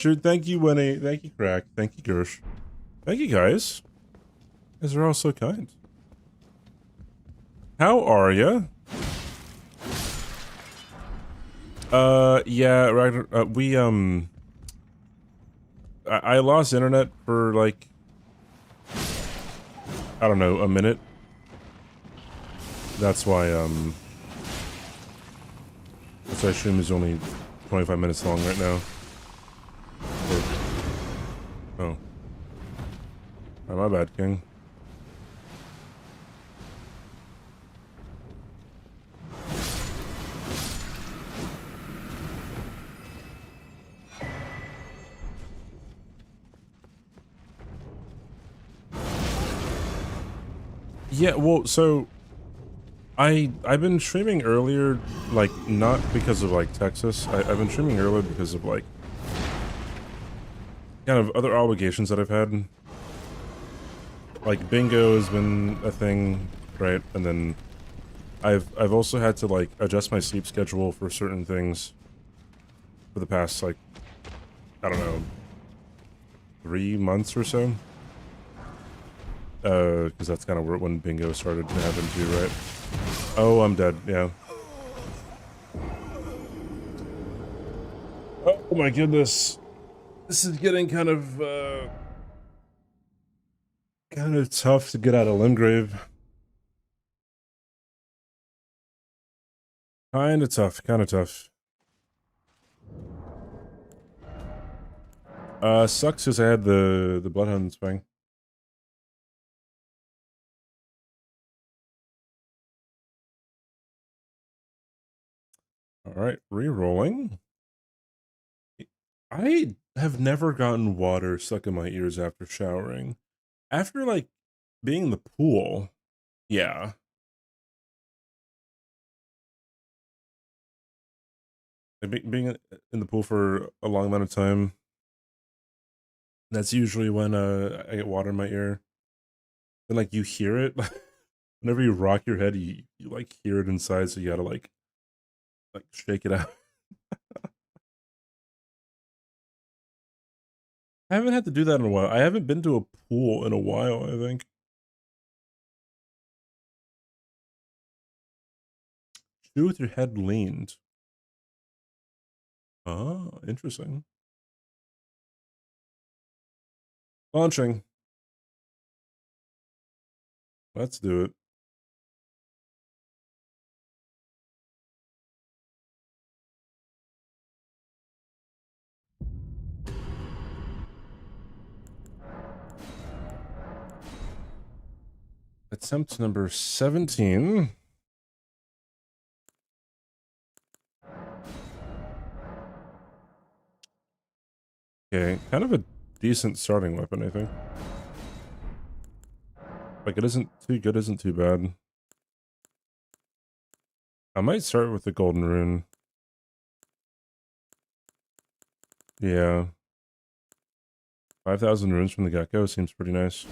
Sure, thank you, Winnie. Thank you, Crack. Thank you, Gersh. Thank you, guys. You guys are all so kind. How are ya? Yeah, right. I lost internet for like, I don't know, a minute. That's why, which I assume is only 25 minutes long right now. Oh. Oh, my bad, King. Yeah, well, so I've been streaming earlier, like, not because of like Texas. I've been streaming earlier because of like kind of other obligations that I've had. Like bingo has been a thing, right? And then I've also had to like adjust my sleep schedule for certain things for the past like, I don't know, 3 months or so. Because that's kind of when bingo started to happen too, right? Oh, I'm dead, yeah. Oh my goodness. This is getting kind of tough to get out of Limgrave. Kinda tough, kinda tough. Sucks because I had the Bloodhound Spang. Alright, re-rolling. I have never gotten water stuck in my ears after showering. After, like, being in the pool, yeah. Like, being in the pool for a long amount of time, that's usually when, I get water in my ear. And, like, you hear it. Whenever you rock your head, you, like, hear it inside, so you gotta, like shake it out. I haven't had to do that in a while. I haven't been to a pool in a while, I think. Chew with your head leaned. Oh, interesting. Launching. Let's do it. Attempt number 17. Okay, kind of a decent starting weapon, I think. Like, it isn't too good, isn't too bad. I might start with the golden rune. Yeah. 5,000 runes from the get-go seems pretty nice.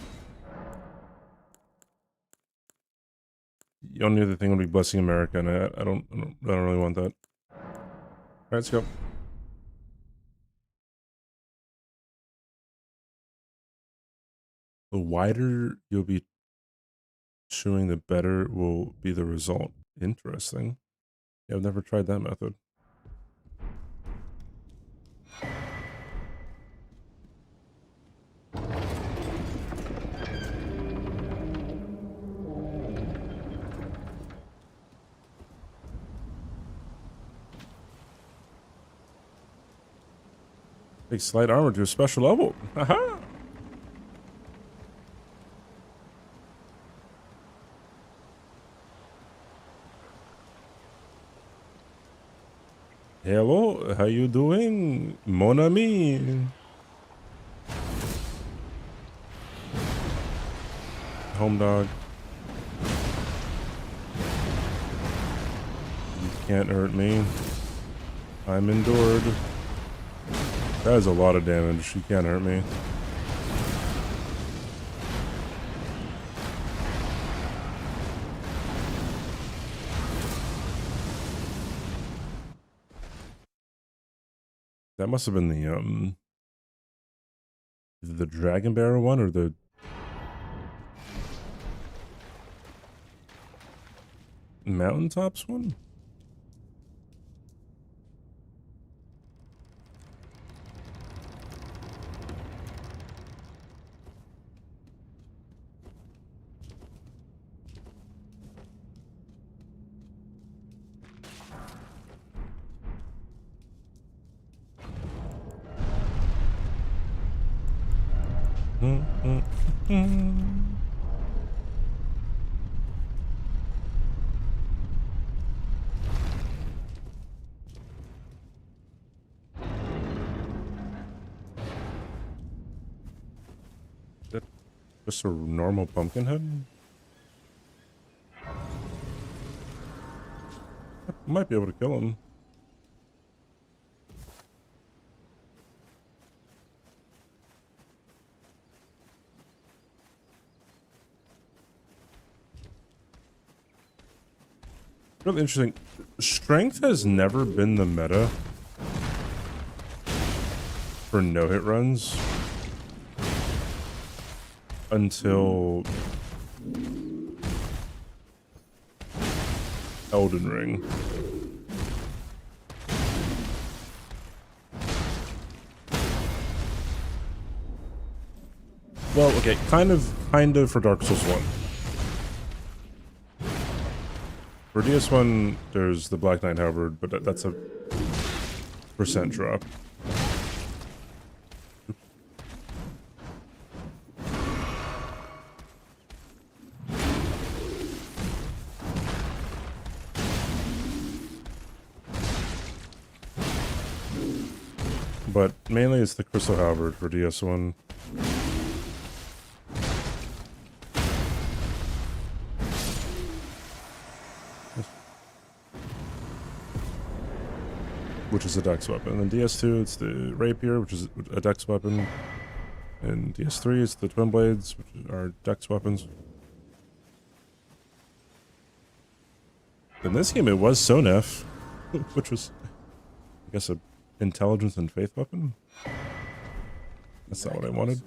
The only other thing would be Blessing America, and I don't really want that. Alright, let's go. The wider you'll be chewing, the better will be the result. Interesting. Yeah, I've never tried that method. Take slight armor to a special level. Haha! Hello, how you doing, mon ami? Home dog. You can't hurt me. I'm endured. That is a lot of damage. You can't hurt me. That must have been The Dragon Barrel one or the Mountaintops one? Just a normal pumpkin head? I might be able to kill him. Really interesting. Strength has never been the meta for no-hit runs until Elden Ring. Well, okay, kind of for Dark Souls 1. For DS1, there's the Black Knight Halberd, but that's a percent drop. But mainly it's the Crystal Halberd for DS1. Which is a dex weapon. And then DS2, it's the Rapier, which is a dex weapon. And DS3, it's the Twin Blades, which are dex weapons. In this game, it was Sonef, which was, I guess, a intelligence and faith weapon. That's not what I wanted.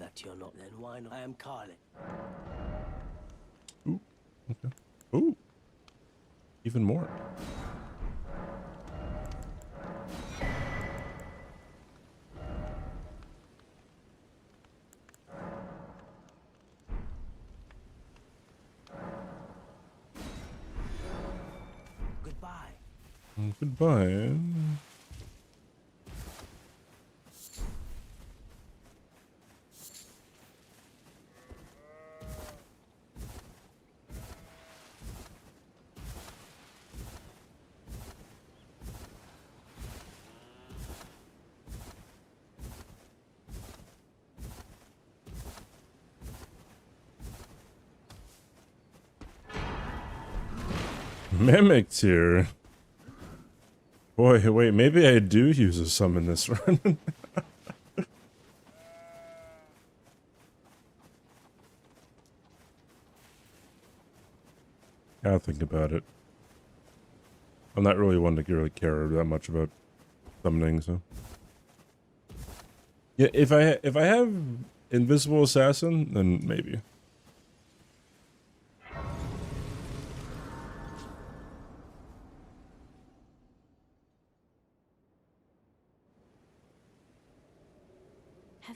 Ooh, okay. Ooh, even more. Goodbye. Mimic tier. Boy, wait, maybe I do use a summon this run. Gotta think about it. I'm not really one to really care that much about summoning, so. Yeah, if I have Invisible Assassin, then maybe.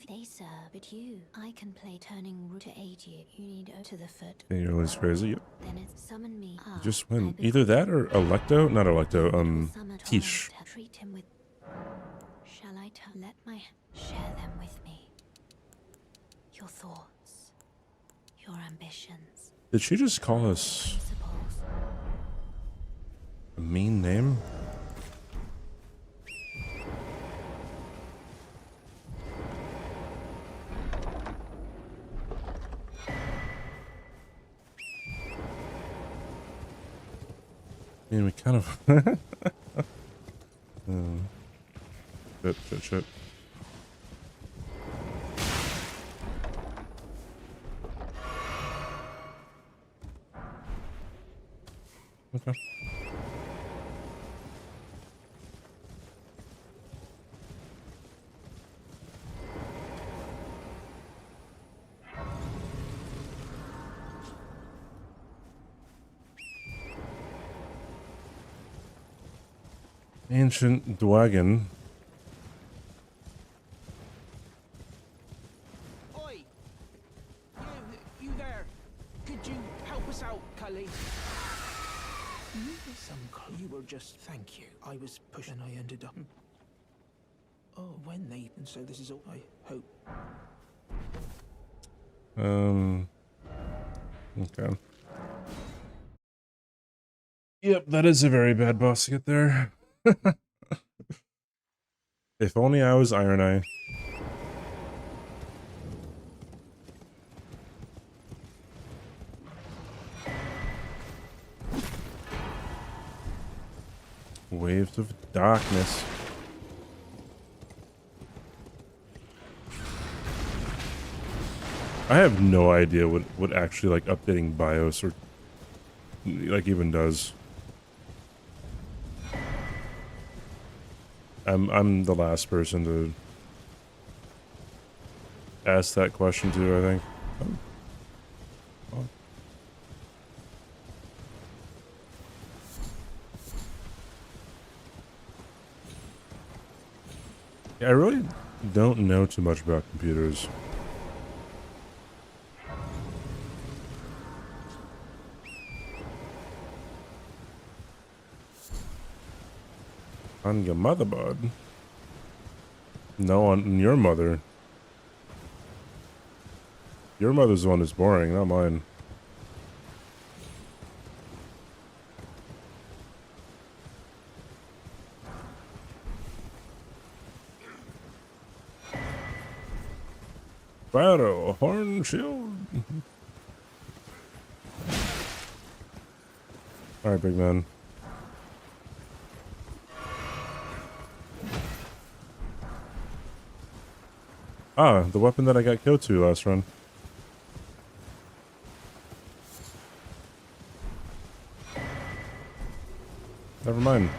They sir, but I can play turning root to aid you. You need to the foot. And you're always crazy. Yep. Then it's summon me. You just win. Either that or Electo, not Electo. Tish. Treat him with. Shall I let my share them with me? Your thoughts, your ambitions. Did she just call us a mean name? I mean, we kind of... Shit. Okay. Ancient Dwagon. Oi! You there? Could you help us out, Cully? You were just... Thank you. I was pushing, I ended up... Oh, when they... And so this is all... I hope... Okay. Yep, that is a very bad boss to get there. If only I was Iron Eye. Waves of darkness. I have no idea what actually like updating BIOS or like even does. I'm the last person to ask that question to, I think. Oh. Yeah, I really don't know too much about computers. On your motherboard? No, on your mother. Your mother's the one who's boring, not mine. Battle, horn shield. Alright, big man. Ah, the weapon that I got killed to last run. Never mind.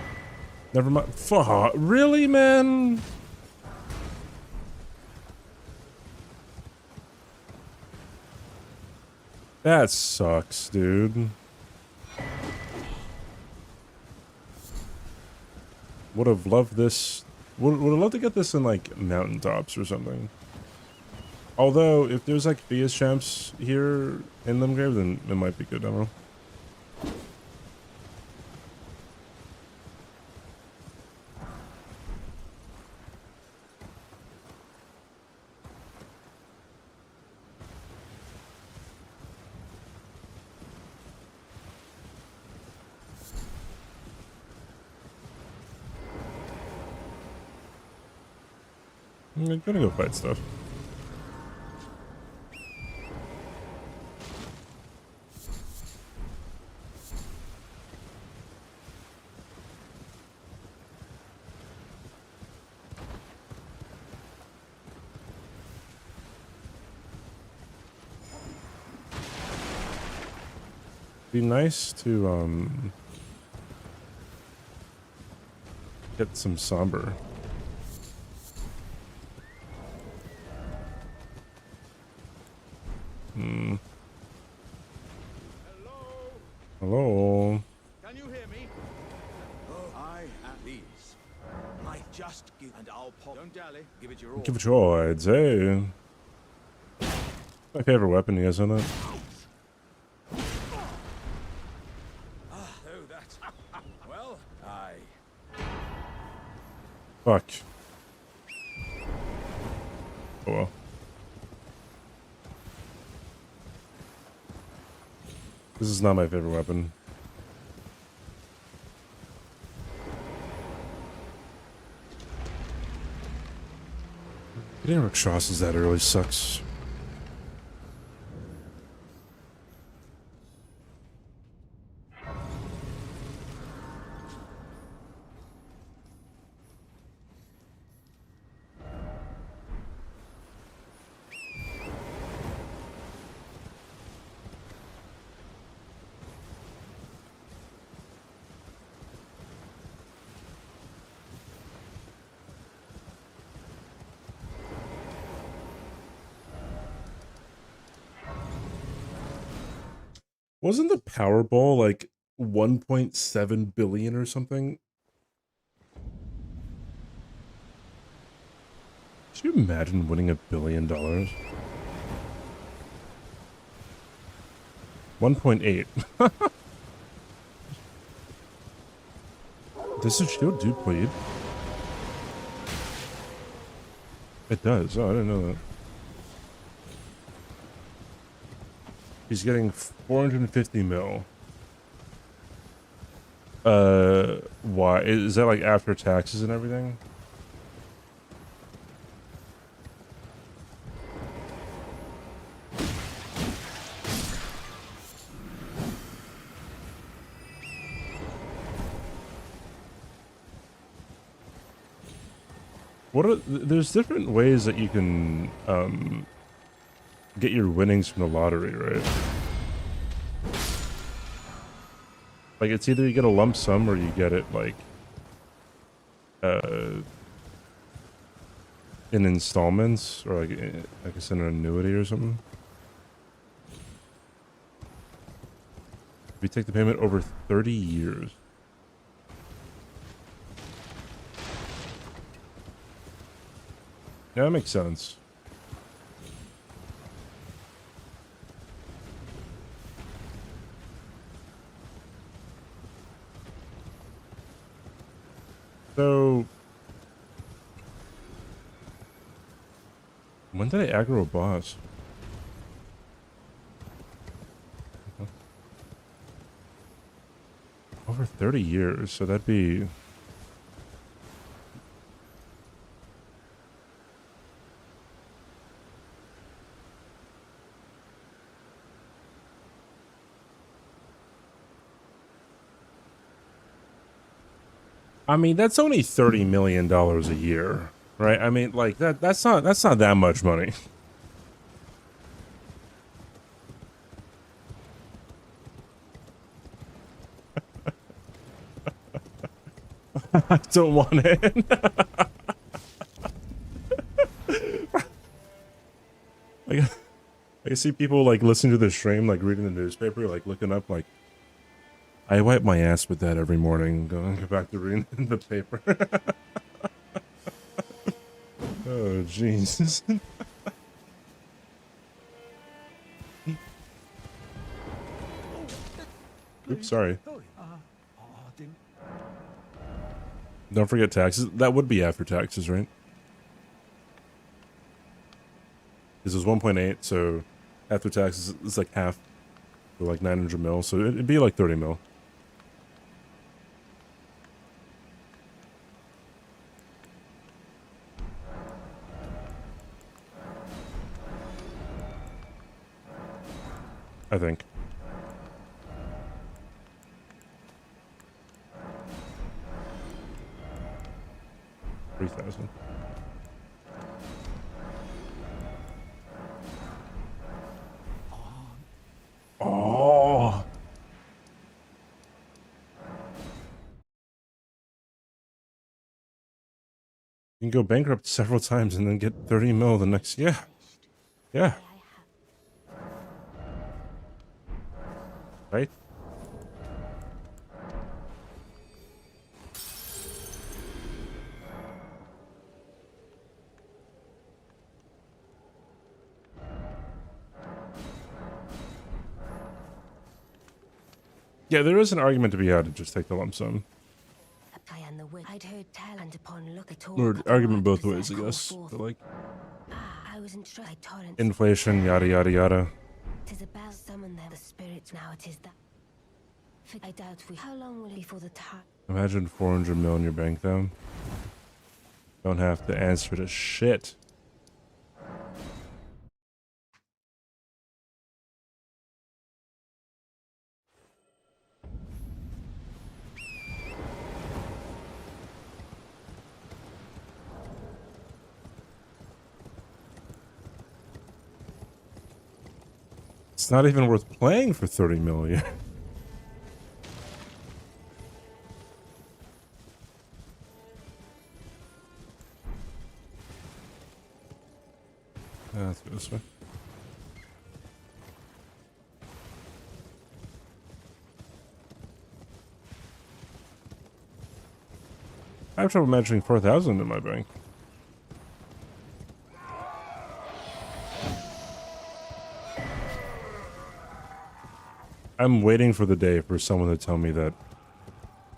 Never mind. Fuck, really, man? That sucks, dude. Would have loved this. Would have loved to get this in like mountaintops or something. Although, if there's like Fias champs here in Limgrave, then it might be good demo. I'm gonna go fight stuff. Be nice to get some somber. Hello. Can you hear me? Oh, I have these. I just give and I'll pop. Don't dally. Give it your all. Give it your odds, hey. My favorite weapon, you guys know that? Oh, that. Well, I. Fuck. Oh well. This is not my favorite weapon. Getting Rakshasas that early sucks. Wasn't the Powerball like 1.7 billion or something? you imagine winning $1 billion? 1.8. Does the shield do bleed? It does. Oh, I didn't know that. He's getting 450 mil. Why? Is that like after taxes and everything? There's different ways that you can get your winnings from the lottery, right? Like it's either you get a lump sum or you get it like in installments or like I guess in an annuity or something. If you take the payment over 30 years. Yeah, that makes sense. So, when did I aggro a boss? Over 30 years, so that'd be... I mean, that's only $30 million a year, right? I mean, like that's not that much money. I don't want it. I see people like listening to the stream, like reading the newspaper, like looking up, like I wipe my ass with that every morning. Go back to reading the paper. Oh, Jesus. Oops, sorry. Don't forget taxes. That would be after taxes, right? This is 1.8, so after taxes, it's like half, or like 900 mil, so it'd be like 30 mil. I think. $3,000. Oh. You can go bankrupt several times and then get 30 mil the next. Yeah. Yeah. Right? Yeah, there is an argument to be had to just take the lump sum. I'd heard tell and upon look at all. Or argument both ways, I guess. But like I was instructed torrents. inflation, yada yada yada. Tis about summon them the spirits now. It is that. I doubt we. How long will it be for the time? Imagine 400 mil in your bank though. Don't have to answer to shit. It's not even worth playing for 30 million. Let's go this way. I have trouble imagining 4,000 in my bank. I'm waiting for the day for someone to tell me that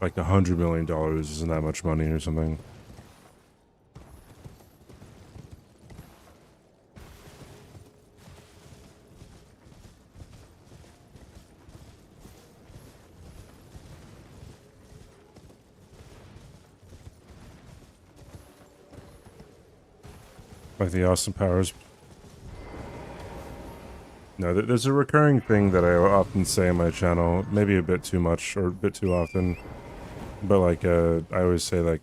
like $100 million isn't that much money or something. Like the Austin Powers. No, there's a recurring thing that I often say on my channel, maybe a bit too much or a bit too often, but like I always say like,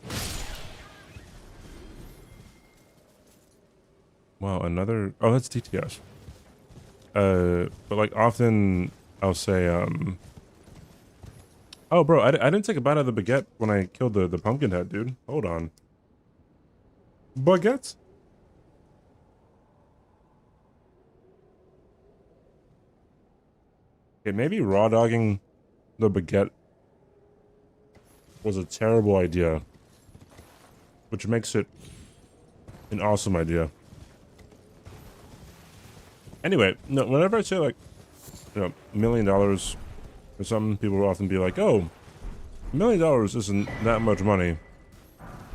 wow, another, oh, that's DTS. But like often I'll say, oh bro, I didn't take a bite out of the baguette when I killed the pumpkin head, dude. Hold on. Baguettes? Okay, maybe raw dogging the baguette was a terrible idea, which makes it an awesome idea. Anyway, no, whenever I say like, you know, $1 million or something, people will often be like, oh, $1 million isn't that much money.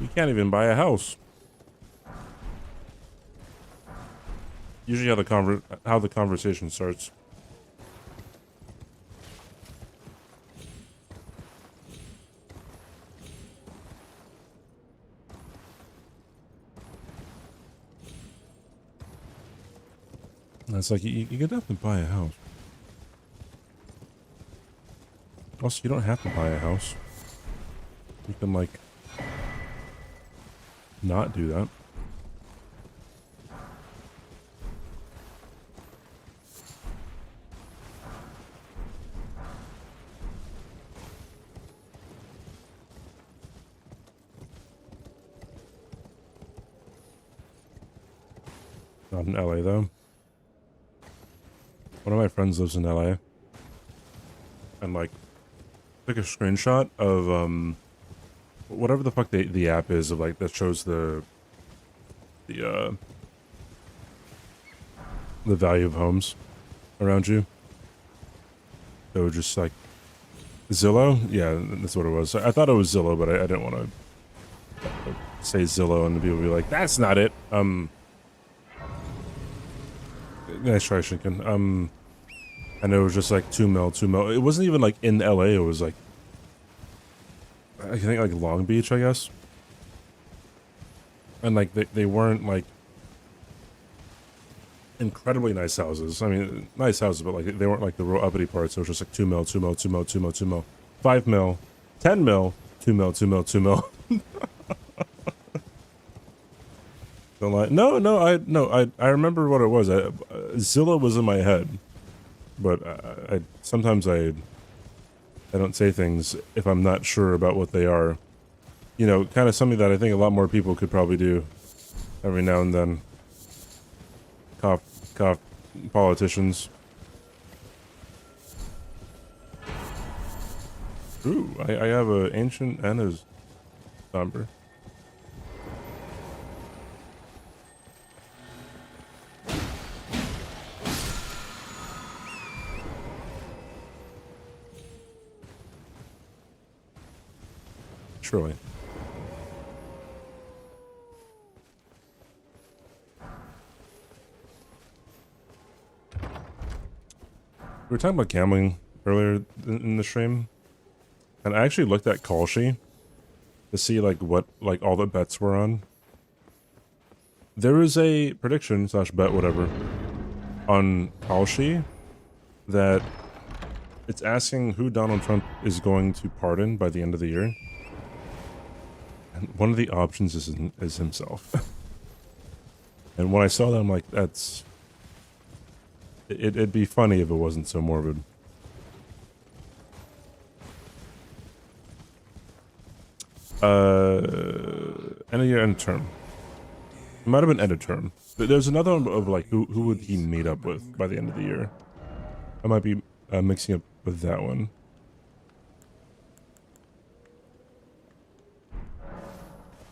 You can't even buy a house. Usually how the conversation starts. And it's like, you could definitely buy a house. Also, you don't have to buy a house. You can, like, not do that. Not in LA, though. One of my friends lives in LA. And, like, took a screenshot of, whatever the fuck the app is of, like, that shows the value of homes around you. So just, like, Zillow? Yeah, that's what it was. I thought it was Zillow, but I didn't want to say Zillow and people be like, that's not it. Nice try, Shinken. And it was just like 2 mil. It wasn't even like in LA. It was like, I think like Long Beach, I guess. And like they weren't like incredibly nice houses. I mean, nice houses, but like they weren't like the real uppity parts. It was just like 2 mil, 2 mil, 2 mil, 2 mil, 2 mil, 5 mil, 10 mil, 2 mil, 2 mil, 2 mil. Don't lie. No, I remember what it was. Zillow was in my head, but I sometimes I don't say things if I'm not sure about what they are. You know, kind of something that I think a lot more people could probably do every now and then. Cough, cough, politicians. Ooh, I have a ancient and a somber. Surely. We were talking about gambling earlier in the stream, and I actually looked at Kalshi to see like what like all the bets were on. There is a prediction / bet whatever on Kalshi that it's asking who Donald Trump is going to pardon by the end of the year. And one of the options is himself. And when I saw that, I'm like, that's... It'd be funny if it wasn't so morbid. End of year, end of term. It might have been end of term. There's another one of like, who would he meet up with by the end of the year? I might be mixing up with that one.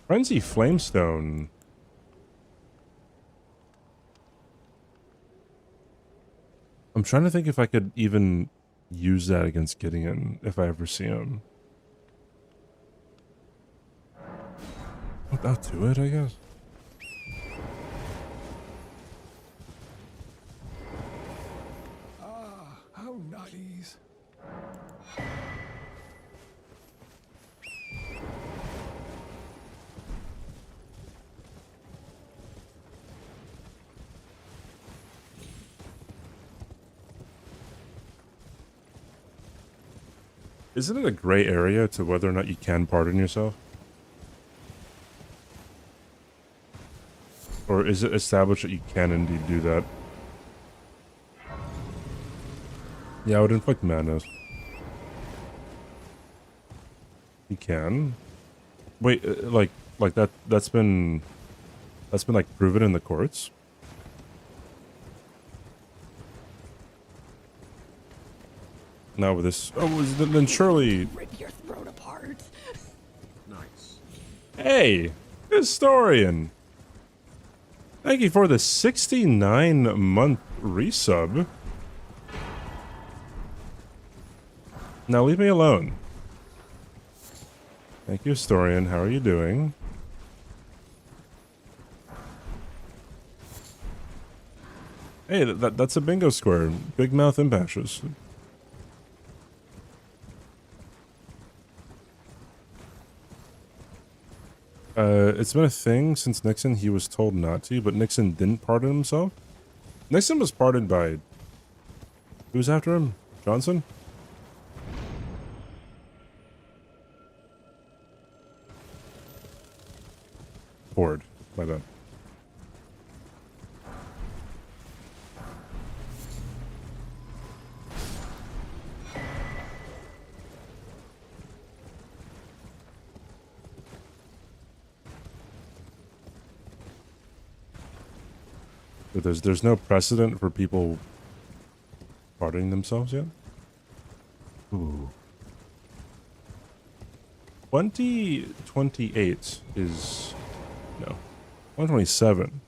Frenzy Flamestone. I'm trying to think if I could even use that against Gideon if I ever see him. I'll do it, I guess. Ah, how nice. Isn't it a gray area to whether or not you can pardon yourself? Or is it established that you can indeed do that? Yeah, I would inflict madness. You can. Wait, like that's been like proven in the courts? Now with this, then surely. Rip your throat apart. Nice. Hey, historian. Thank you for the 69-month resub. Now leave me alone. Thank you, historian. How are you doing? Hey, that's a bingo square. Big mouth impashes. It's been a thing since Nixon. He was told not to, but Nixon didn't pardon himself. Nixon was pardoned by... Who's after him? Johnson? Ford. My bad. But there's no precedent for people pardoning themselves yet? Ooh. 2028 is... No. 127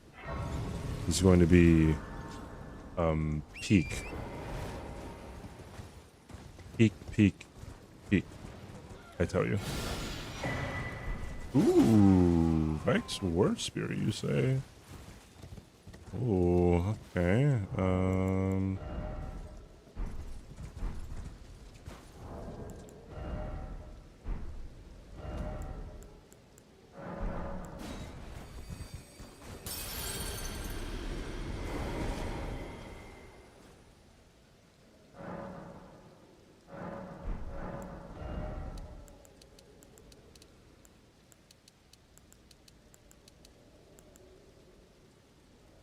is going to be... peak. Peak. I tell you. Ooh, Vex War Spear, you say? Ooh, okay.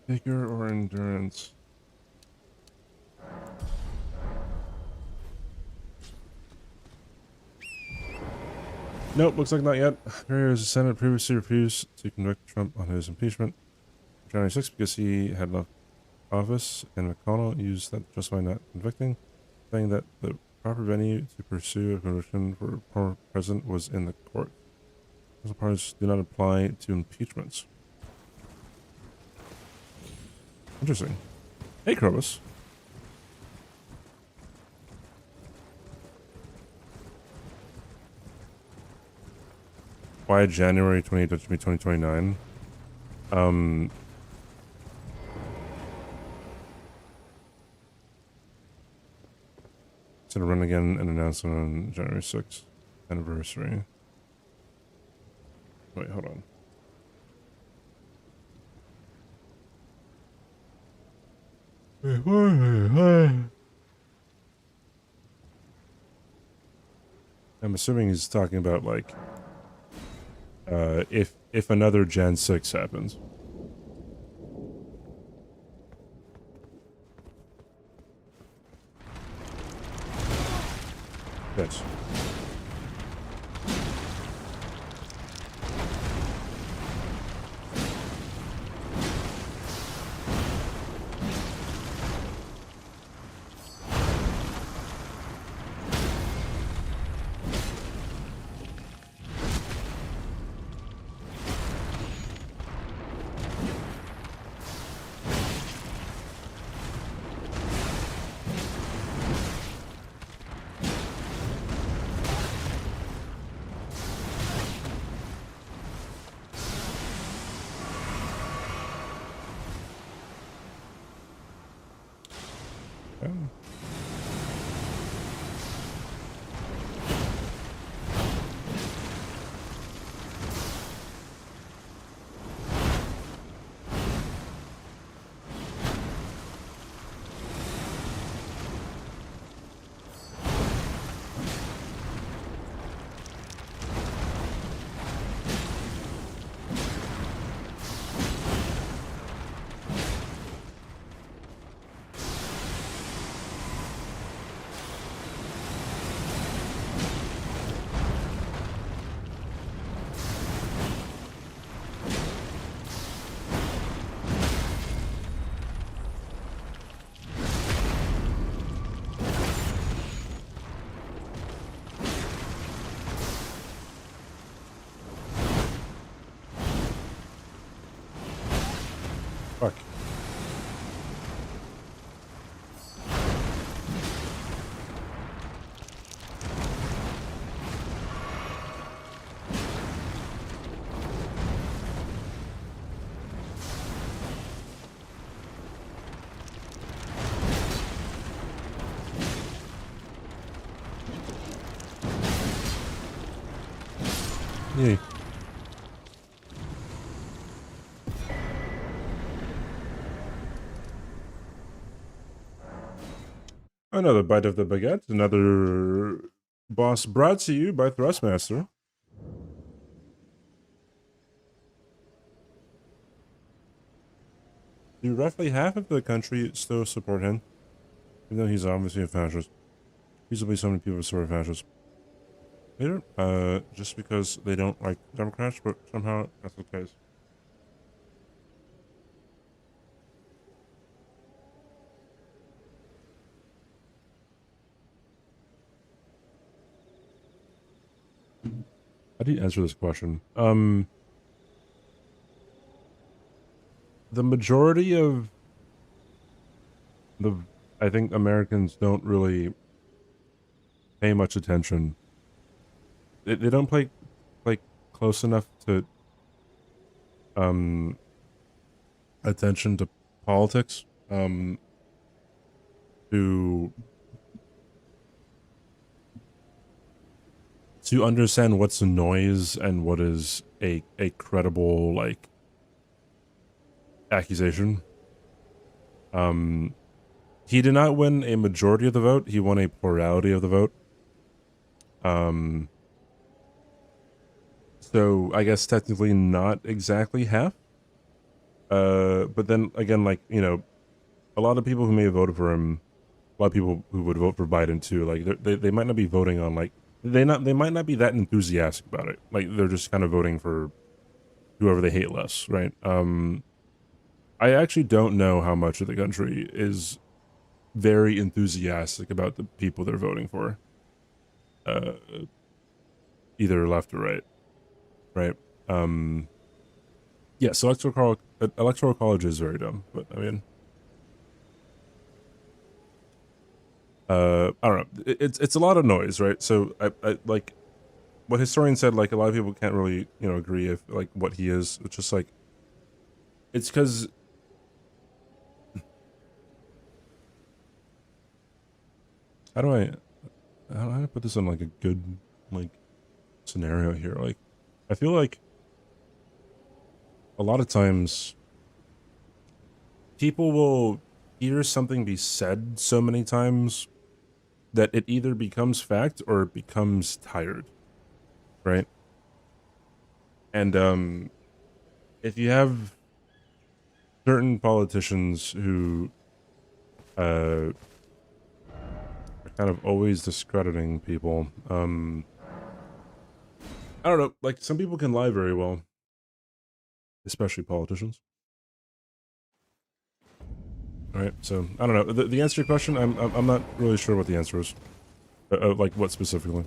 Vigor or endurance? Nope, looks like not yet. Barriers, the Senate previously refused to convict Trump on his impeachment on January 6th because he had left office, and McConnell used that to justify not convicting, saying that the proper venue to pursue a conviction for a former president was in the court. Those parties do not apply to impeachments. Interesting. Hey, Krobus. Why January 28th to be 2029? It's gonna run again and announce it on January 6th anniversary. Wait, hold on. I'm assuming he's talking about like if another Gen 6 happens. Yes. Okay. Fuck. Yay. Another bite of the baguette, another boss brought to you by Thrustmaster. Do roughly half of the country still support him? Even though he's obviously a fascist. Reasonably so many people support fascists. Later, just because they don't like Democrats, but somehow that's the case. How do you answer this question? The majority of I think Americans don't really pay much attention. They don't play close enough to attention to politics to understand what's noise and what is a credible like accusation. He did not win a majority of the vote. He won a plurality of the vote. So I guess technically not exactly half. But then again, like, you know, a lot of people who may have voted for him, a lot of people who would vote for Biden too, like they might not be voting on like they might not be that enthusiastic about it. Like they're just kind of voting for whoever they hate less, right? I actually don't know how much of the country is very enthusiastic about the people they're voting for. Either left or right. Right. Yeah, so electoral college is very dumb, but I mean I don't know. It's a lot of noise, right? So I like what historians said, like a lot of people can't really, you know, agree if like what he is. It's just like it's because how do I put this in like a good like scenario here? Like I feel like a lot of times people will hear something be said so many times that it either becomes fact or it becomes tired, right? And if you have certain politicians who are kind of always discrediting people, I don't know, like some people can lie very well, especially politicians. All right, so I don't know. The answer to your question, I'm not really sure what the answer is. Like what specifically?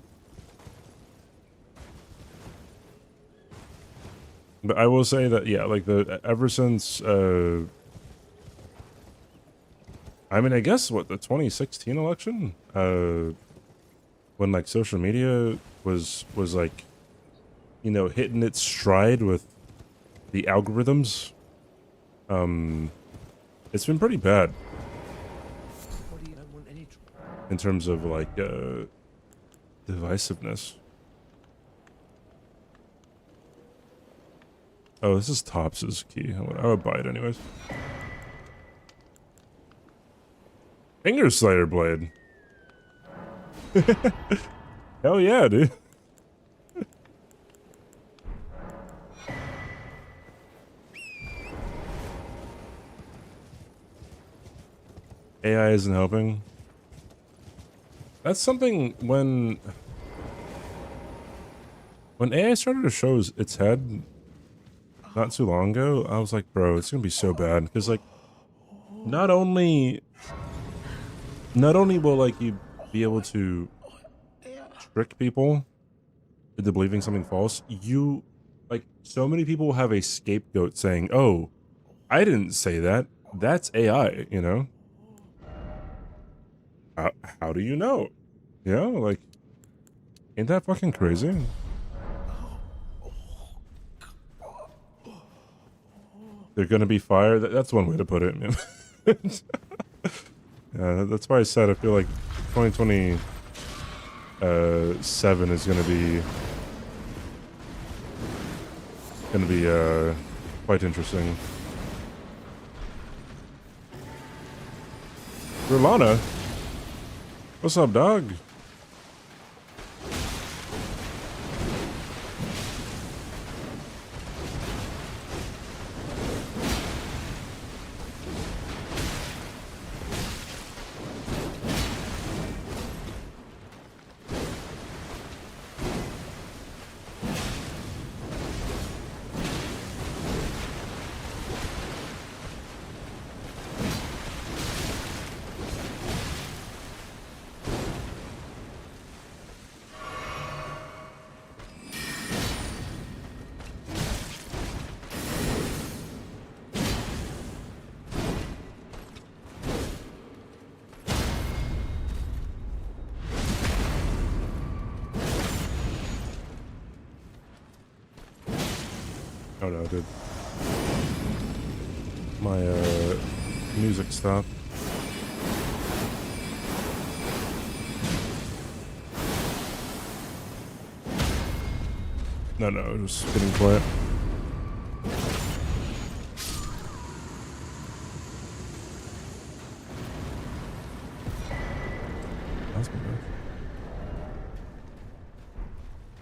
But I will say that yeah, like ever since I mean, I guess what the 2016 election, when like social media was like, you know, hitting its stride with the algorithms, it's been pretty bad. in terms of like divisiveness. Oh, this is Tops's key. I would buy it anyways. Finger Slayer blade. Hell yeah, dude. AI isn't helping. That's something when AI started to show its head not too long ago, I was like, bro, it's gonna be so bad. Because like not only will like you be able to trick people into believing something false, you like so many people have a scapegoat saying, oh, I didn't say that. That's AI, you know? How do you know? Yeah, like, ain't that fucking crazy? They're gonna be fired. That's one way to put it, man. Yeah, that's why I said I feel like 2027 is gonna be quite interesting. Rulana, what's up, dog? Oh no, dude. My music stopped. No, it was getting quiet. That's good.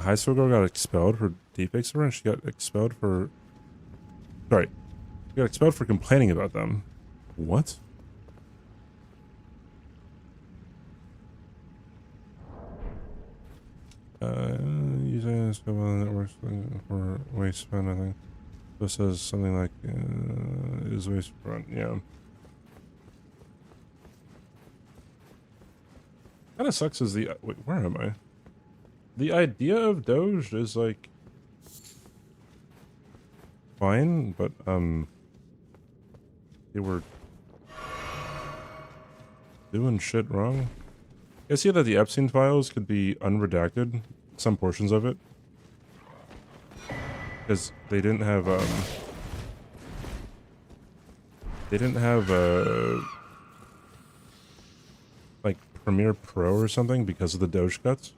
A high school girl got expelled for deepfakes of her, and she got expelled for... Sorry. She got expelled for complaining about them. What? Using this networks for waste spend, I think. So it says something like, is waste front, yeah. Kinda sucks is the, wait, where am I? The idea of Doge is like, fine, but, they were doing shit wrong. I see that the Epstein files could be unredacted, some portions of it. Because they didn't have, like, Premiere Pro or something because of the Doge cuts.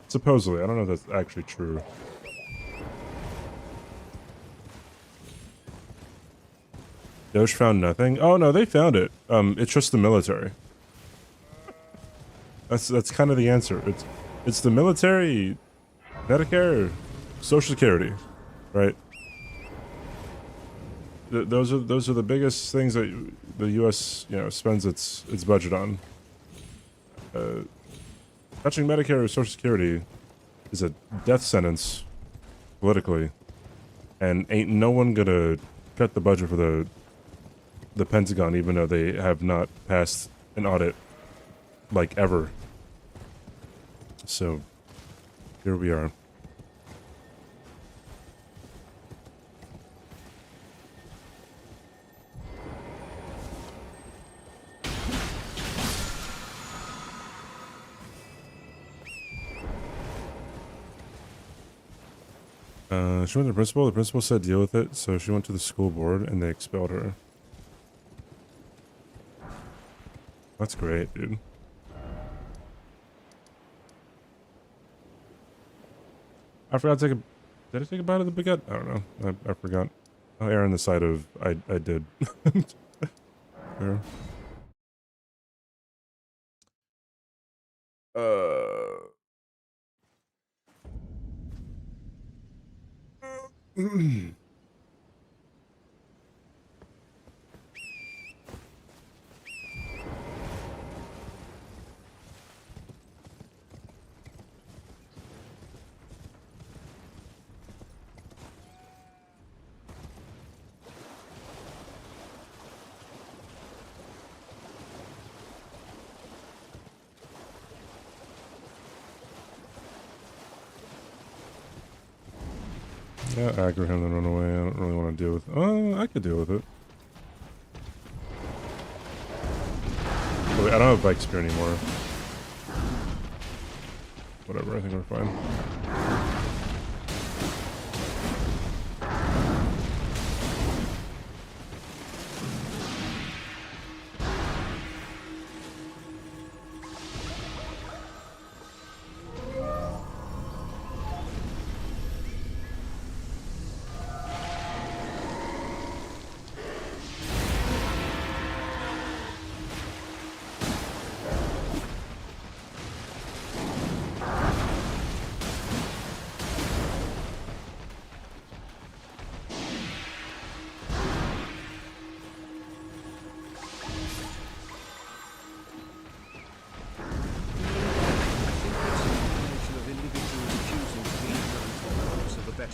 Supposedly, I don't know if that's actually true. Doge found nothing? Oh no, they found it. It's just the military. That's kind of the answer. It's the military, Medicare, Social Security, right? Those are the biggest things that the U.S. spends its budget on. Touching Medicare or Social Security is a death sentence politically, and ain't no one gonna cut the budget for the Pentagon, even though they have not passed an audit like ever. So here we are. She went to the principal. The principal said deal with it, so she went to the school board and they expelled her. That's great, dude. I forgot to take a... Did I take a bite of the baguette? I don't know. I forgot. I'll err on the side of I did. Fair. Yeah, aggro him and run away. I don't really want to deal with... I could deal with it. Oh, wait, I don't have bike spear anymore. Whatever, I think we're fine.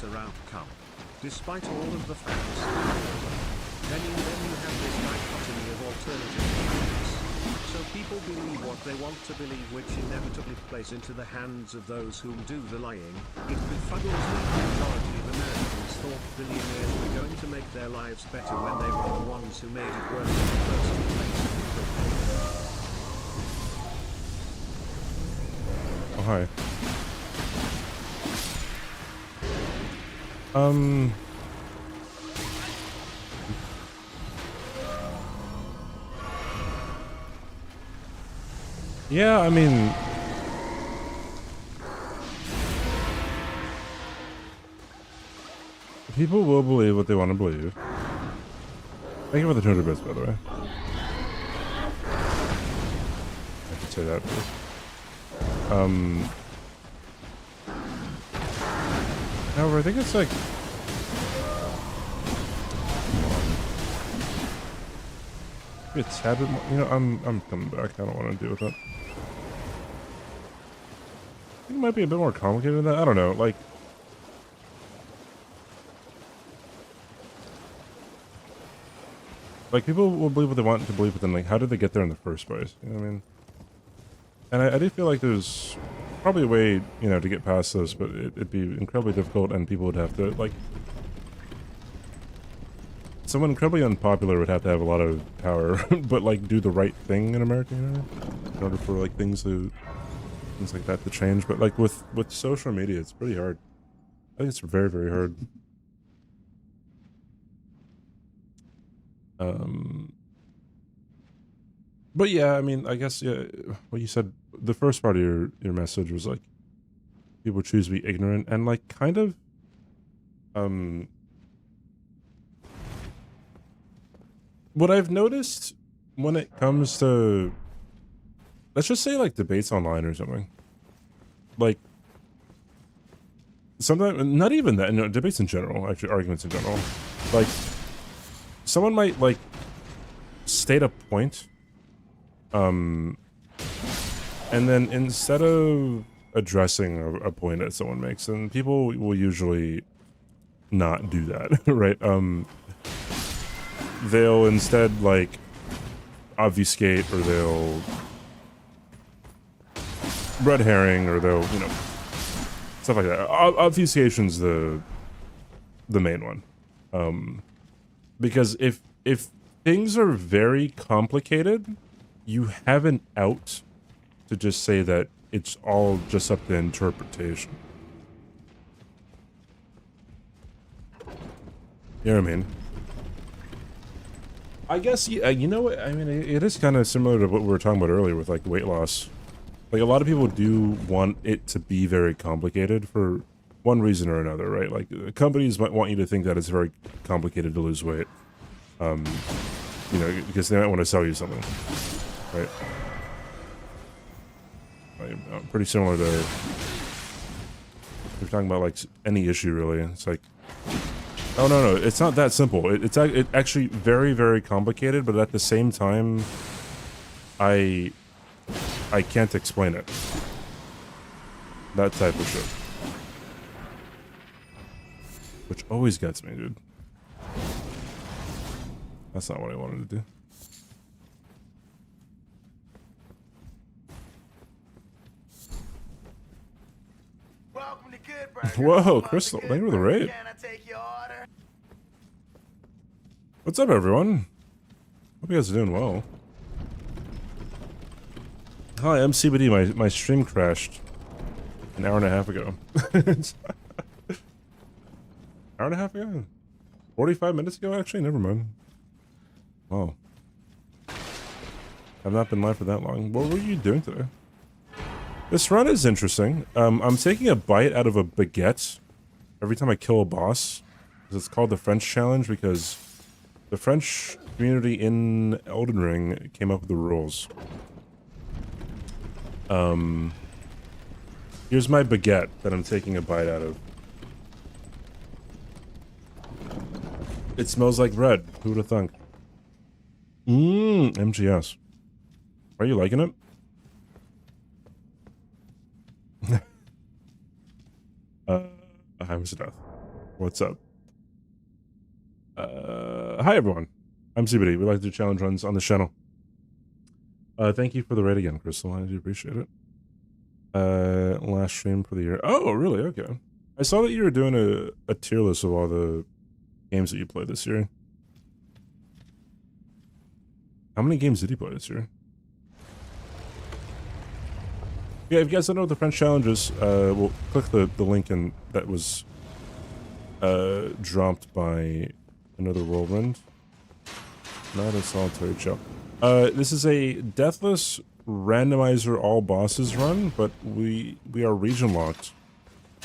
Outcome, despite all of the facts. Then you have this dichotomy of alternative facts. So people believe what they want to believe, which inevitably plays into the hands of those whom do the lying. It befuddles the majority of Americans thought billionaires were going to make their lives better when they were the ones who made it worse in the first place. Oh, hi. Yeah, I mean... People will believe what they want to believe. Thank you for the 200 bits, by the way. I should say that first. However, I think it's like... Maybe a tad bit more... You know, I'm coming back. I don't want to deal with that. I think it might be a bit more complicated than that. I don't know. Like... Like, people will believe what they want to believe, but then, like, how did they get there in the first place? You know what I mean? And I do feel like there's probably a way, you know, to get past this, but it'd be incredibly difficult, and people would have to, like... Someone incredibly unpopular would have to have a lot of power, but, like, do the right thing in America, you know? In order for, like, things like that to change. But, like, with social media, it's pretty hard. I think it's very, very hard. But yeah, I mean, I guess, yeah, what you said, the first part of your message was like, people choose to be ignorant, and like, kind of, what I've noticed when it comes to, let's just say like debates online or something, like, sometimes, not even that, no, debates in general, actually, arguments in general, like, someone might like state a point, and then instead of addressing a point that someone makes, and people will usually not do that, right? They'll instead like obfuscate, or they'll red herring, or they'll, you know, stuff like that. Obfuscation's the main one, because if things are very complicated, you have an out to just say that it's all just up to interpretation. You know what I mean? I guess, yeah, you know what, I mean, it is kind of similar to what we were talking about earlier with, like, weight loss. Like, a lot of people do want it to be very complicated for one reason or another, right? Like, companies might want you to think that it's very complicated to lose weight. You know, because they might want to sell you something, right? Pretty similar to, if you're talking about, like, any issue, really. It's like, oh, no, it's not that simple. It's actually very, very complicated, but at the same time, I can't explain it. That type of shit. Which always gets me, dude. That's not what I wanted to do. Welcome to Good Burger. Whoa, Crystal, thank you for the raid. Can I take your order? What's up, everyone? Hope you guys are doing well. Hi, I'm ELDEN. My stream crashed an hour and a half ago. Hour and a half ago? 45 minutes ago, actually? Never mind. Oh. I've not been live for that long. What were you doing today? This run is interesting. I'm taking a bite out of a baguette every time I kill a boss. It's called the French Challenge because the French community in Elden Ring came up with the rules. Here's my baguette that I'm taking a bite out of. It smells like bread. Who would have thunk? MGS. Are you liking it? Hi, Mr. Death. What's up? Hi, everyone. I'm ELDEN. We like to do challenge runs on the channel. Thank you for the raid again, Crystal. I do appreciate it. Last stream for the year. Oh, really? Okay. I saw that you were doing a tier list of all the games that you played this year. How many games did you play this year? Yeah, if you guys don't know what the French Challenge is, we'll click the link in that was dropped by another whirlwind. Not a solitary shell. This is a deathless randomizer all bosses run, but we are region locked,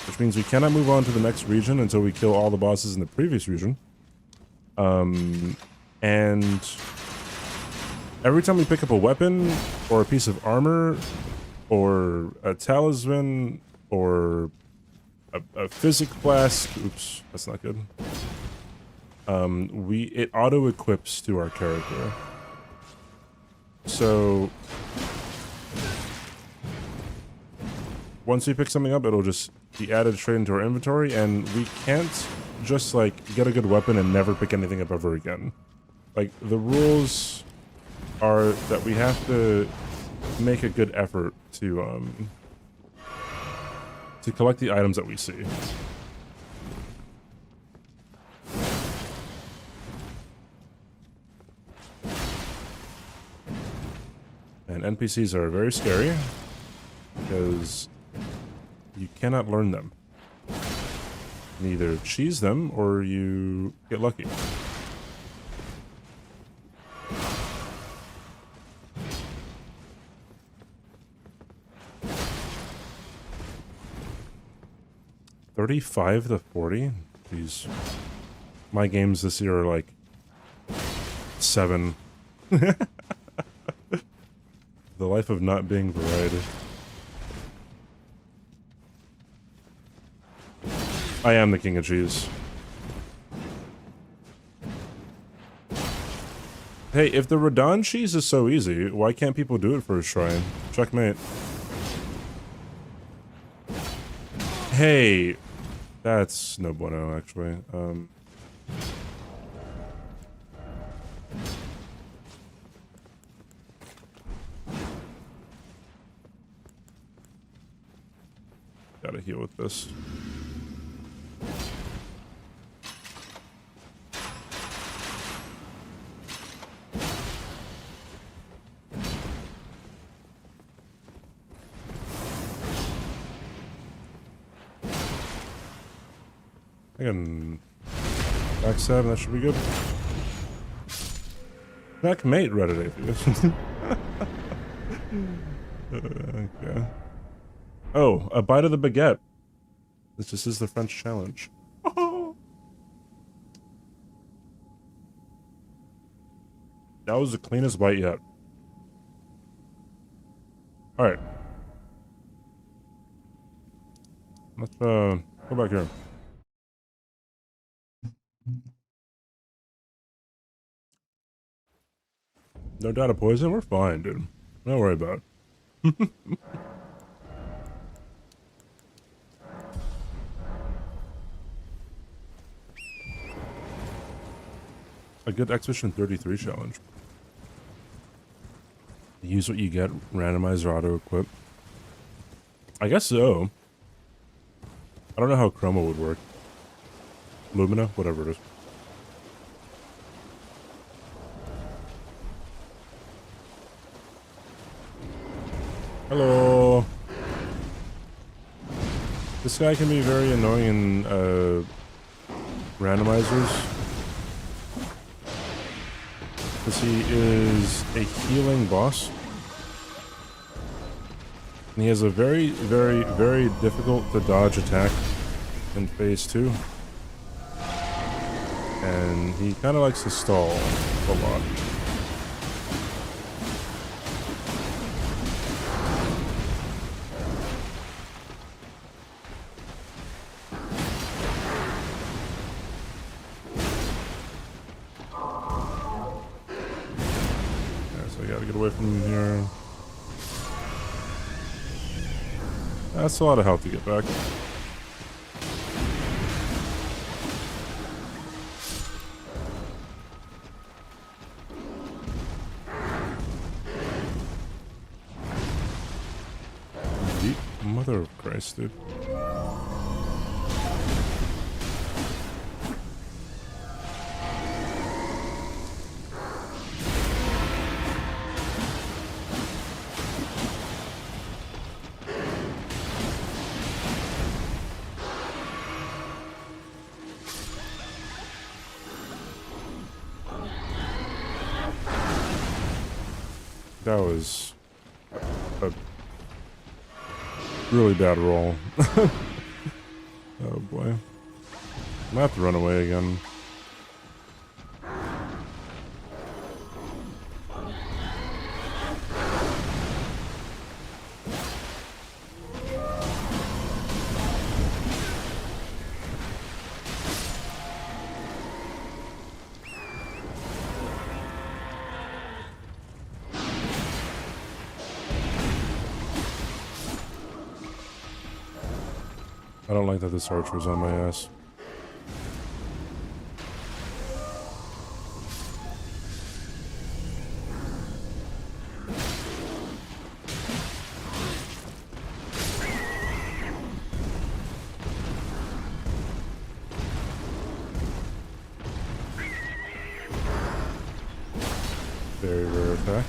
which means we cannot move on to the next region until we kill all the bosses in the previous region. And every time we pick up a weapon or a piece of armor or a talisman or a physic flask, oops, that's not good. It auto equips to our character. So once we pick something up, it'll just be added straight into our inventory, and we can't just like get a good weapon and never pick anything up ever again. Like, the rules are that we have to make a good effort to collect the items that we see. And NPCs are very scary because you cannot learn them. You either cheese them or you get lucky. $35 to $40? Jeez. My games this year are like 7. The life of not being varied. I am the king of cheese. Hey, if the Radon cheese is so easy, why can't people do it for a shrine? Checkmate. Hey, that's no bueno, actually. Gotta heal with this. I can backstab and that should be good. Checkmate, Reddit atheist. Okay. Oh, a bite of the baguette. This is the French challenge. That was the cleanest bite yet. Alright. Let's go back here. No data poison? We're fine, dude. Don't worry about it. A good Expedition 33 challenge. Use what you get, randomize or auto-equip. I guess so. I don't know how Chroma would work. Lumina? Whatever it is. Hello. This guy can be very annoying in randomizers. Because he is a healing boss. And he has a very, very, very difficult to dodge attack in phase 2. And he kind of likes to stall a lot. So I gotta get away from him here. That's a lot of health to get back. Mother of Christ, dude. That was a really bad roll. Oh boy. I'm gonna have to run away again. I don't like that this archer's on my ass. Very rare attack.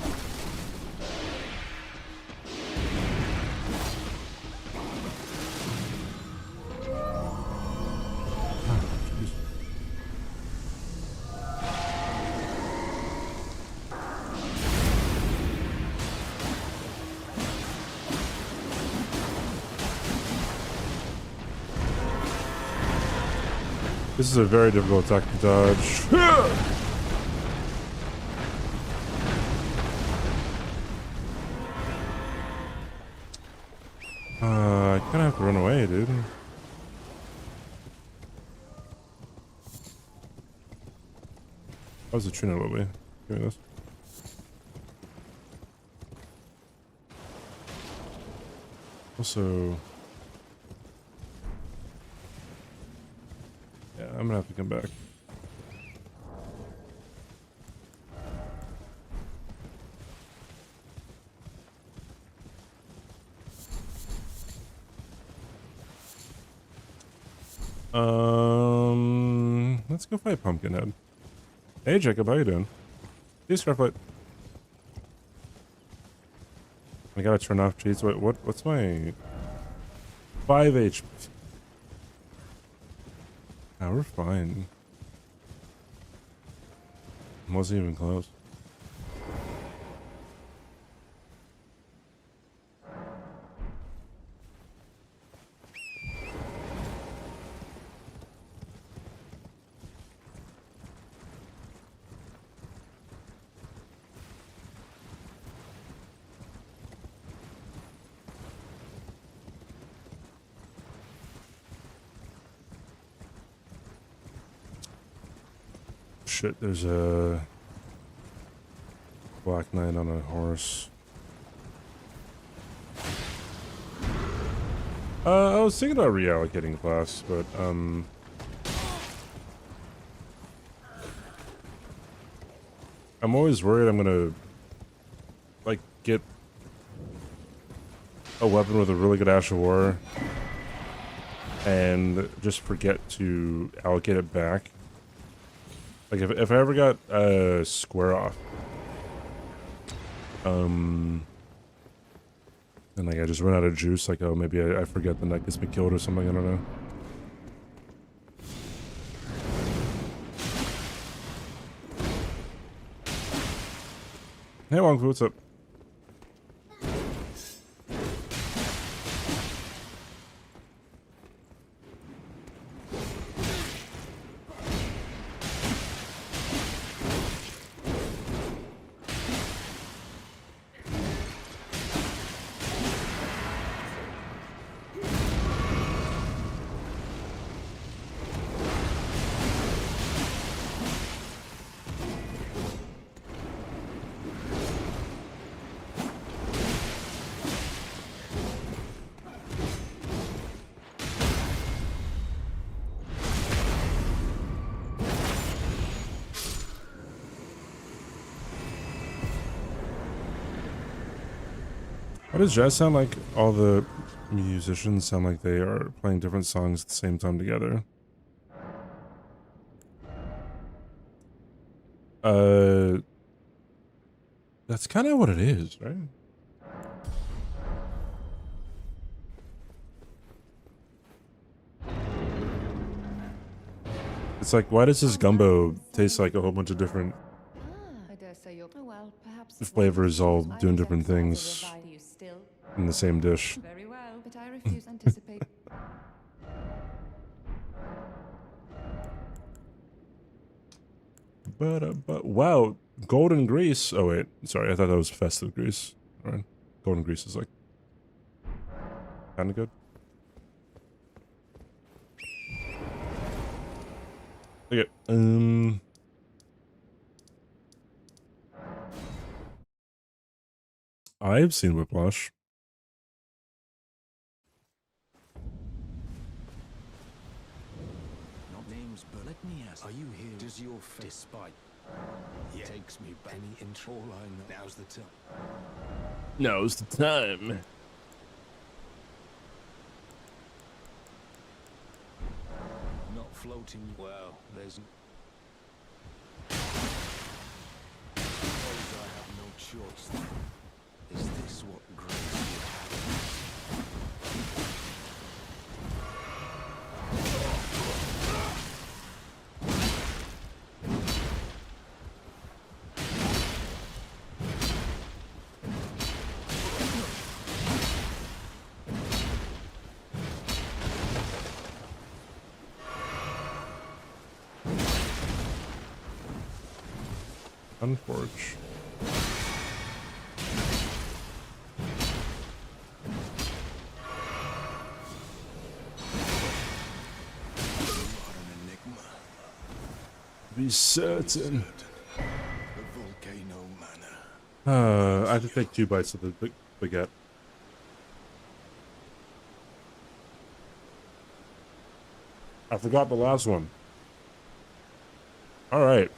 This is a very difficult attack to dodge. I kind of have to run away, dude. That was a Trina Lily. Give me this. Also... yeah, I'm gonna have to come back. Let's go fight Pumpkinhead. Hey Jacob, how you doing? Hey Starflight. I gotta turn off cheats. Wait, what's my 5 HP? Nah, we're fine. Wasn't even close. shit, there's a Black Knight on a horse. I was thinking about reallocating class, but I'm always worried I'm gonna like get a weapon with a really good Ash of War and just forget to allocate it back. Like if I ever got a square off, and like I just run out of juice, like oh maybe I forget the knight gets me killed or something, I don't know. Hey Wongfu, what's up? Why does jazz sound like all the musicians sound like they are playing different songs at the same time together? That's kind of what it is, right? It's like, why does this gumbo taste like a whole bunch of different I dare say you're well, perhaps flavors all doing different things in the same dish? very well, but I refuse to anticipate. But wow, golden grease. Oh wait, sorry, I thought that was festive grease. All right, golden grease is like kind of good. Okay, I've seen Whiplash. Not names, but let me ask. Are you here? Does your despite? Yeah. Takes me back. Any intro? All I know. Now's the time. Now's the time. Not floating. Well, there's. Suppose I have no choice. Is this what grace would Unforge. Be certain. the volcano manor? I have to take 2 bites of the baguette. I forgot the last one. All right.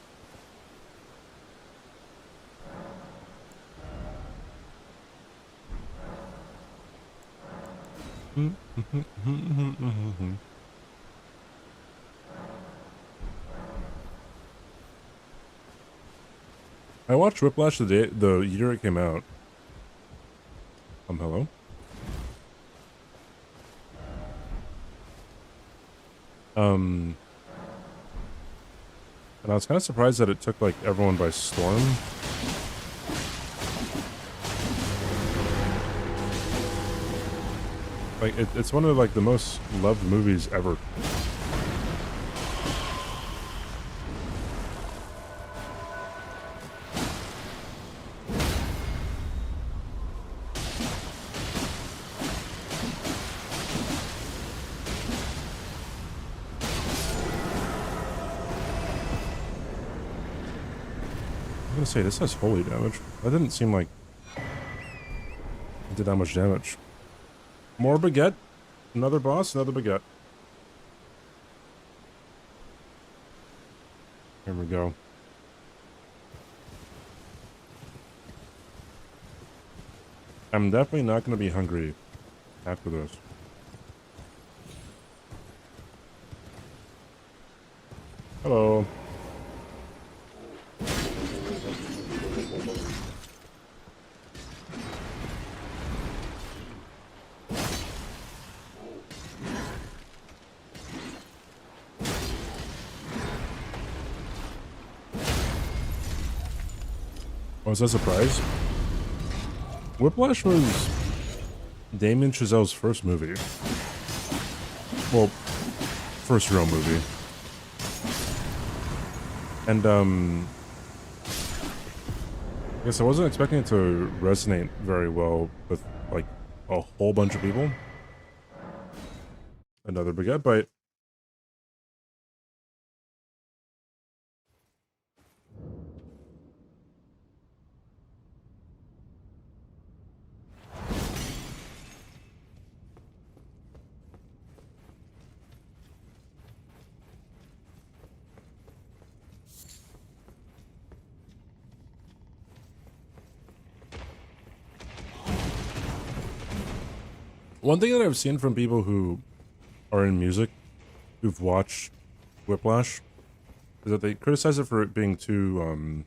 I watched Whiplash the year it came out. Hello? And I was kind of surprised that it took like everyone by storm. Like it's one of like the most loved movies ever. gonna say, this has holy damage. That didn't seem like it did that much damage. More baguette. Another boss, another baguette. Here we go. I'm definitely not gonna be hungry after this. Hello. Was that a surprise? Whiplash was Damien Chazelle's first movie. Well, first real movie. And, I guess I wasn't expecting it to resonate very well with, like, a whole bunch of people. Another baguette bite. One thing that I've seen from people who are in music, who've watched Whiplash, is that they criticize it for it being too,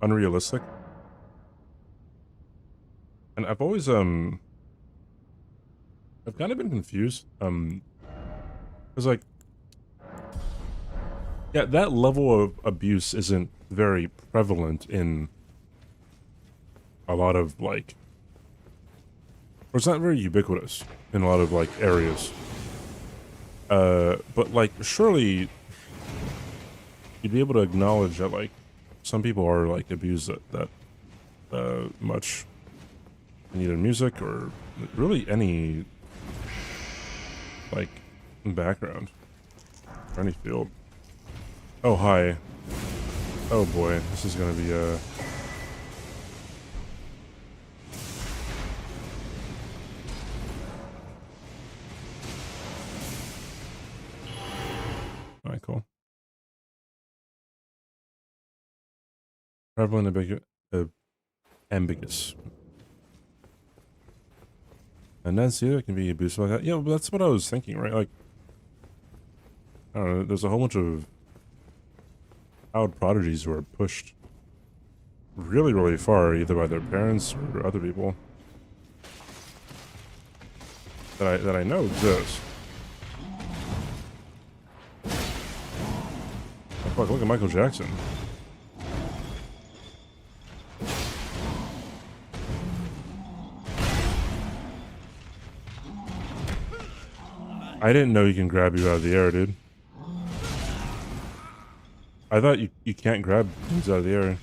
unrealistic. And I've always, I've kind of been confused, because, like, yeah, that level of abuse isn't very prevalent in a lot of, like, or it's not very ubiquitous in a lot of, like, areas. But, like, surely you'd be able to acknowledge that, like, some people are, like, abused that much in either music or really any, like, background or any field. Oh, hi. Oh, boy. This is gonna be, alright, cool. Prevalent, ambiguous. And then see, it can be abusive like that. Yeah, but that's what I was thinking, right? Like, I don't know, there's a whole bunch of child prodigies who are pushed really, really far, either by their parents or other people that I know exist. Oh, fuck, look at Michael Jackson. I didn't know you can grab you out of the air, dude. I thought you can't grab things out of the air.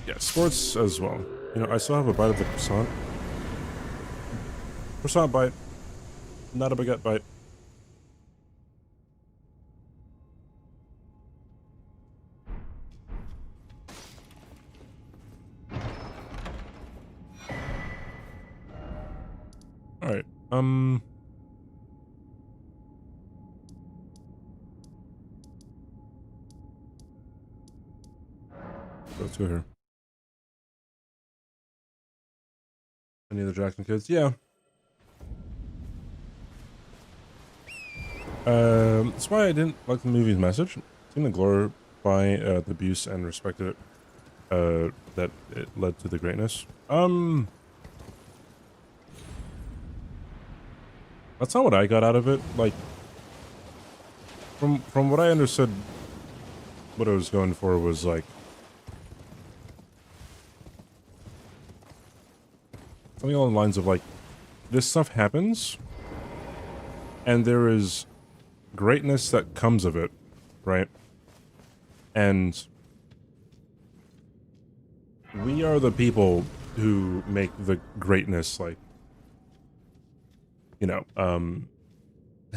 Yeah, sports as well. You know, I still have a bite of the croissant. Croissant bite. Not a baguette bite. Alright, let's go here. Any other Jackson kids? Yeah. That's why I didn't like the movie's message. It seemed to glorify the abuse and respected it, that it led to the greatness. That's not what I got out of it. Like, from what I understood, what I was going for was like, something along the lines of like, this stuff happens, and there is greatness that comes of it, right? And we are the people who make the greatness, like, you know,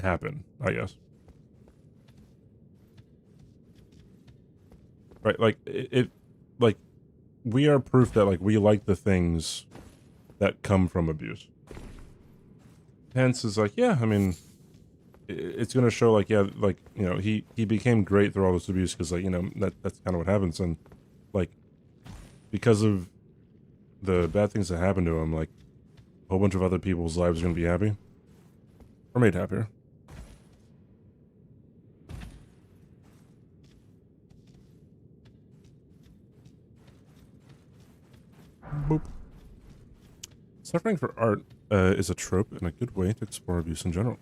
happen, I guess. Right, like, like, we are proof that, like, we like the things that come from abuse. Hence is like, yeah, I mean, it's gonna show, like, yeah, like, you know, he became great through all this abuse, because, like, you know, that's kind of what happens, and, like, because of the bad things that happened to him, like, a whole bunch of other people's lives are gonna be happy. Or made happier. Boop. Suffering for art is a trope and a good way to explore abuse in general.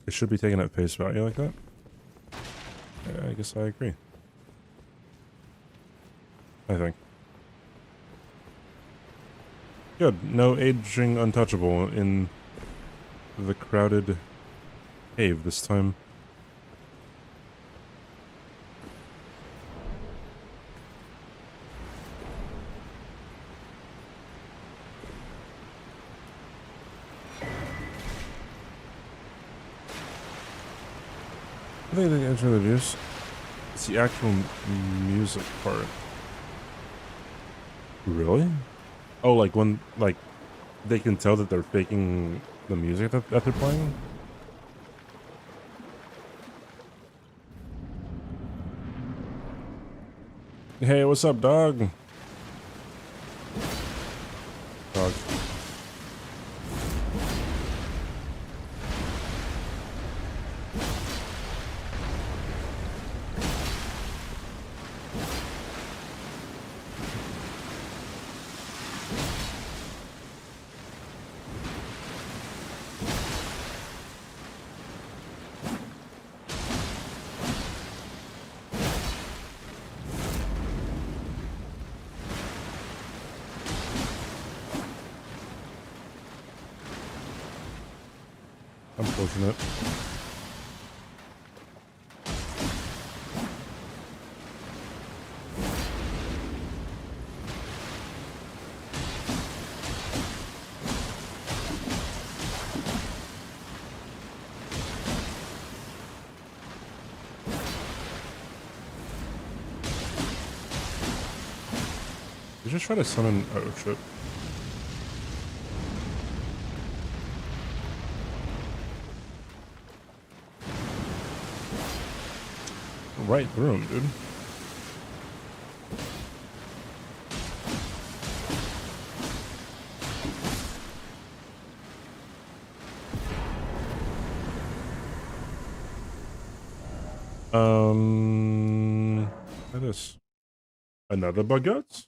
It should be taken at face value like that. I guess I agree. I think. Good. No aging untouchable in the crowded cave this time. I think the answer to this is the actual music part. Really? Oh, like when, like, they can tell that they're faking the music that they're playing? Hey, what's up, dog? Dog. Unfortunate. You just try to summon. Oh shit. Right through him, dude. What is this? Another baguette?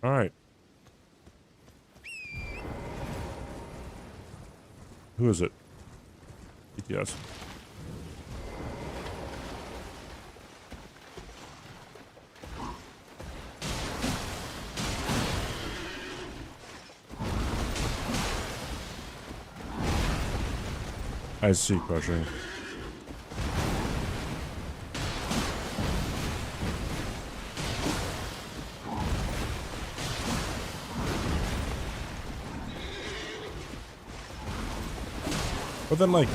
All right. Who is it? BTS. I see crushing. But then, like,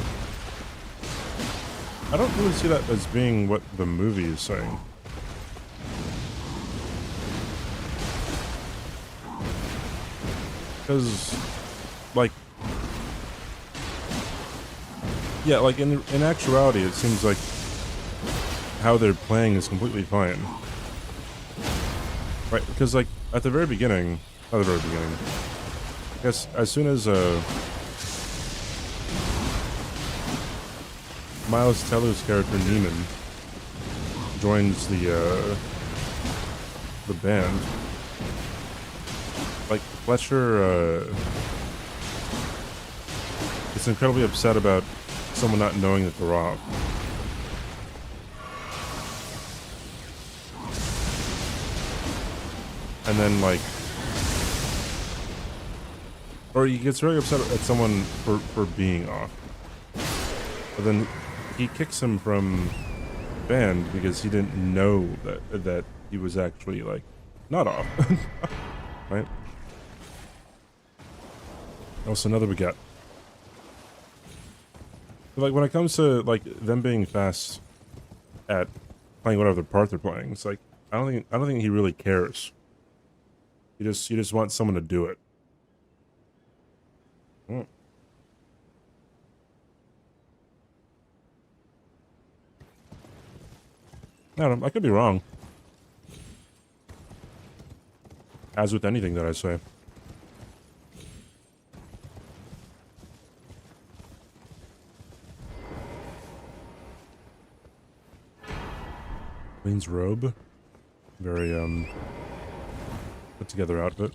I don't really see that as being what the movie is saying. Because, like, yeah, like, in actuality, it seems like how they're playing is completely fine. Right, because, like, at the very beginning, not the very beginning, I guess as soon as, Miles Teller's character Neiman joins the band, like, Fletcher is incredibly upset about someone not knowing that they're off. and then like, or he gets really upset at someone for being off, but then he kicks him from band because he didn't know that he was actually like not off. Right? Also another baguette. But like when it comes to like them being fast at playing whatever part they're playing, it's like I don't think he really cares. He just wants someone to do it. Mm. I don't know, I could be wrong. As with anything that I say. Queen's robe. Very, put together outfit.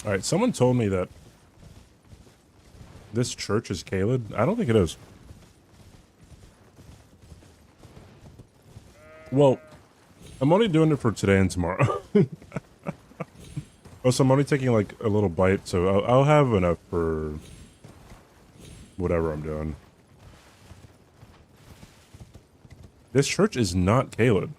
Alright, someone told me that this church is Caelid. I don't think it is. Well, I'm only doing it for today and tomorrow. Also, I'm only taking like a little bite, so I'll have enough for whatever I'm doing. This church is not Caelid.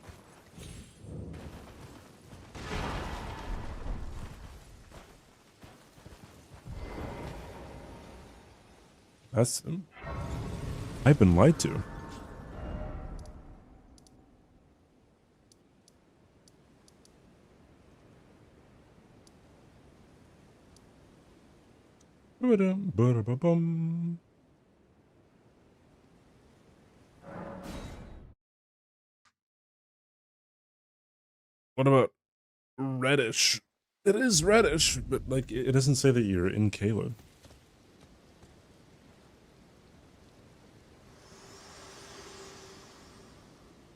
That's... I've been lied to. Ba-dum-ba-da-ba-bum. What about reddish? It is reddish, but like it doesn't say that you're in Caelid.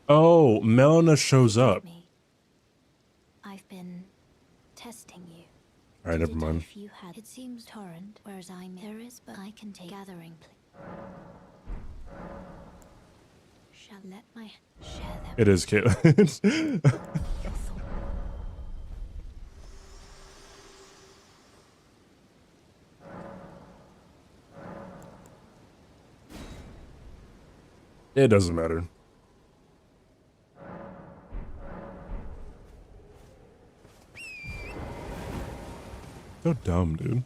Oh, Melina shows up. I've been testing you. Alright, never mind. If you had, it seems torrent, whereas there is, but I can take gathering. Shall let my share them. It is Caelid. It doesn't matter. So dumb, dude.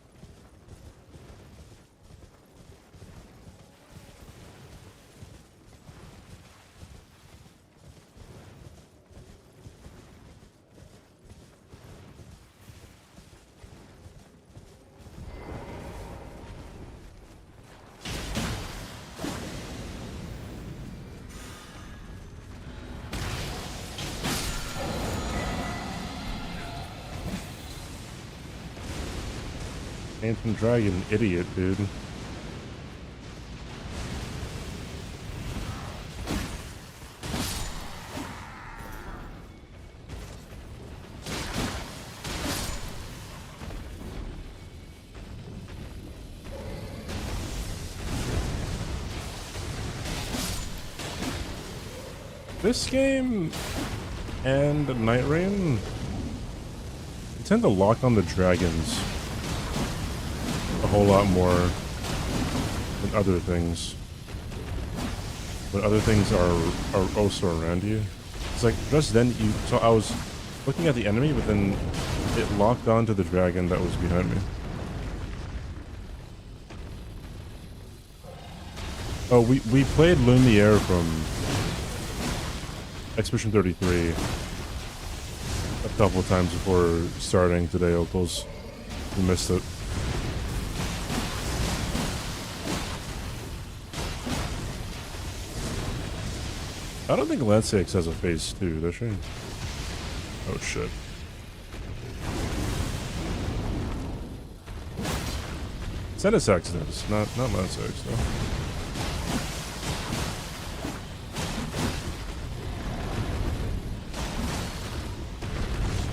Phantom Dragon, idiot, dude. This game and Night Rain, they tend to lock on the dragons a whole lot more than other things. When other things are also around you. It's like just then so I was looking at the enemy, but then it locked onto the dragon that was behind me. Oh, we played Lumiere from Expedition 33 a couple of times before starting today, Opals. We missed it. I don't think Lancex has a phase 2, does she? Oh shit. Senesax does, not Lancex though.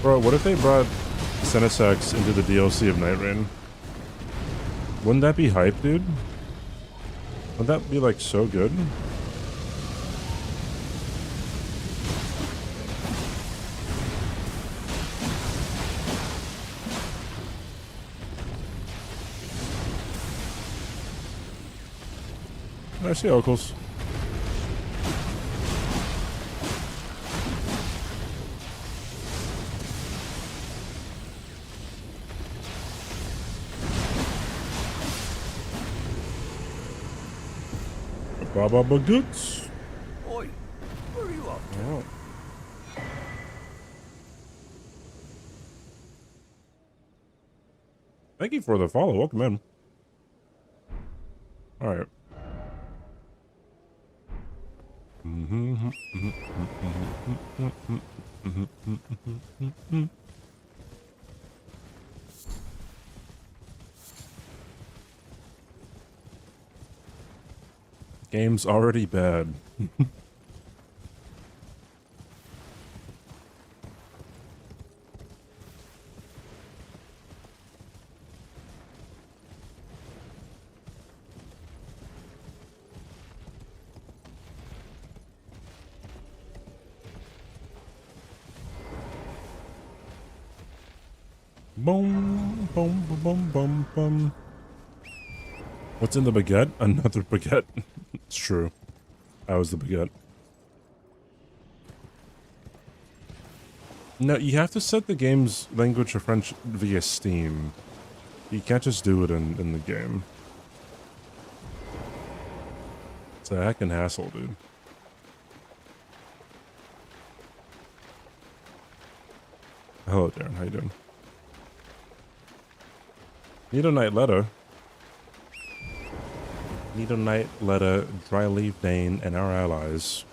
Bro, what if they brought Senesax into the DLC of Night Rain? Wouldn't that be hype, dude? Wouldn't that be like so good? I see uncles. Baba Bagoots. Oi, where are you off to? Oh. Thank you for the follow. Welcome in. All right. Game's already bad. Boom, boom, boom, boom, boom, boom. What's in the baguette? Another baguette. It's true. I was the baguette. No, you have to set the game's language to French via Steam. You can't just do it in the game. It's a heckin' hassle, dude. Hello, Darren. How you doing? Nido Night Letter. Nido Night Letter, Dryleaf Dane, and our allies.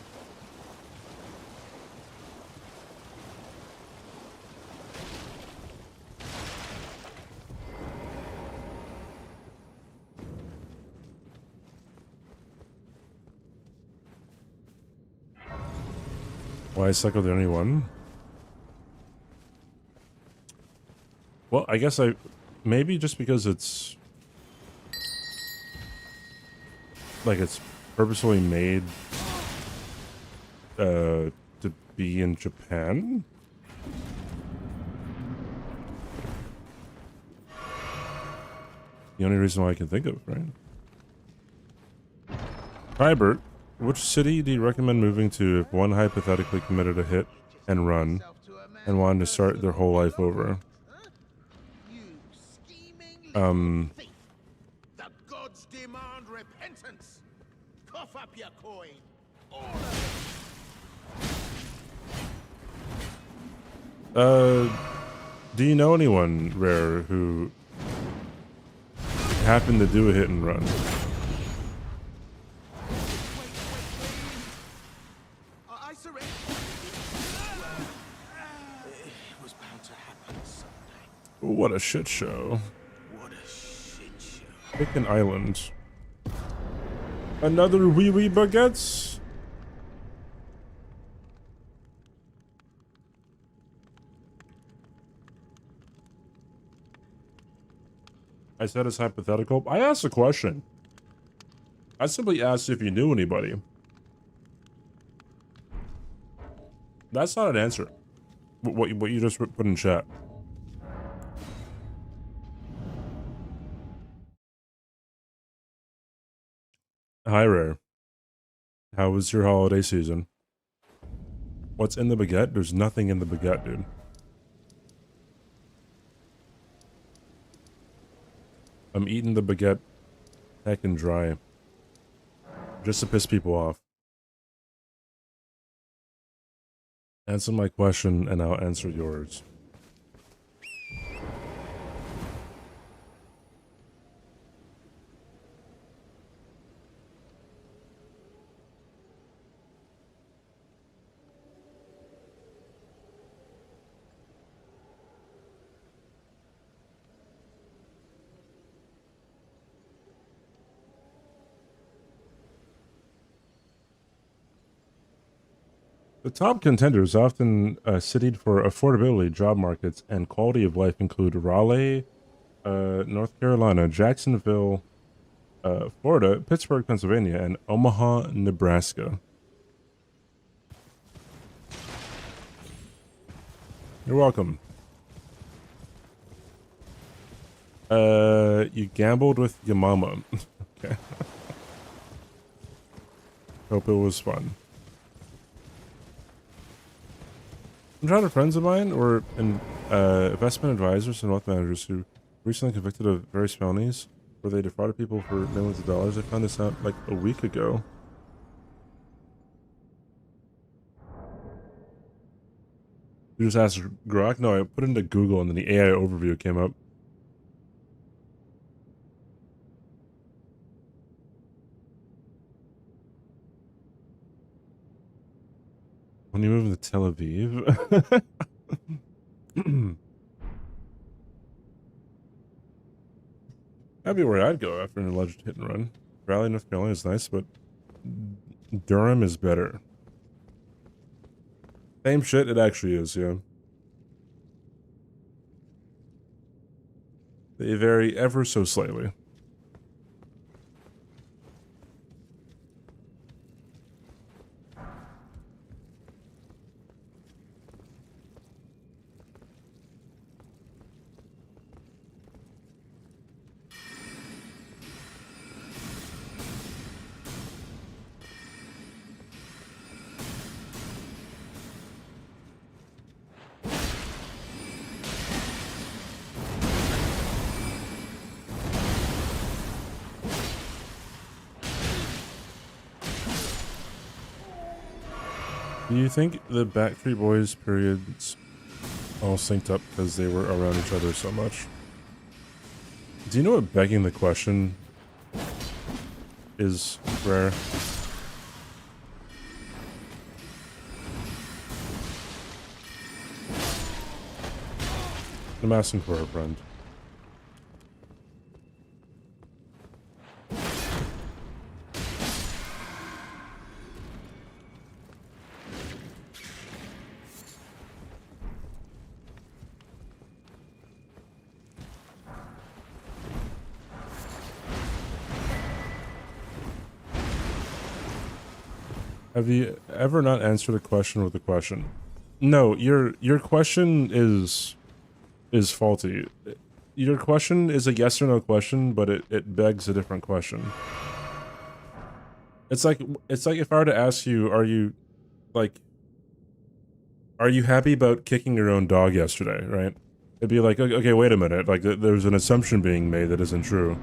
Why is Psycho the only one? Well, I guess maybe just because it's like it's purposely made to be in Japan. The only reason why I can think of, right? Hi, Bert. Which city do you recommend moving to if one hypothetically committed a hit and run and wanted to start their whole life over? The gods demand repentance. Cough up your coin. All of it. Do you know anyone, Rare, who happened to do a hit and run? I surrender. It was bound to happen someday. What a shit show. What a shit show. Pick an island. Another wee wee baguettes? I said it's hypothetical. I asked a question. I simply asked if you knew anybody. That's not an answer. What you just put in chat. Hi, Rare. How was your holiday season? What's in the baguette? There's nothing in the baguette, dude. I'm eating the baguette heckin' dry. Just to piss people off. Answer my question and I'll answer yours. The top contenders often cited for affordability, job markets, and quality of life include Raleigh, North Carolina, Jacksonville, Florida, Pittsburgh, Pennsylvania, and Omaha, Nebraska. You're welcome. You gambled with your mama. Okay. Hope it was fun. I'm trying to friends of mine or investment advisors and wealth managers who recently convicted of various felonies where they defrauded people for millions of dollars. I found this out like a week ago. You just asked Grok? No, I put it into Google and then the AI overview came up. When you move to Tel Aviv? That'd be where I'd go after an alleged hit and run. Raleigh, North Carolina is nice, but Durham is better. Same shit, it actually is, yeah. They vary ever so slightly. Do you think the Backstreet Boys periods all synced up because they were around each other so much? Do you know what begging the question is rare? I'm asking for a friend. Have you ever not answered a question with a question? No, your question is faulty. Your question is a yes or no question, but it begs a different question. It's like if I were to ask you, are you happy about kicking your own dog yesterday, right? It'd be like, okay, wait a minute, like there's an assumption being made that isn't true.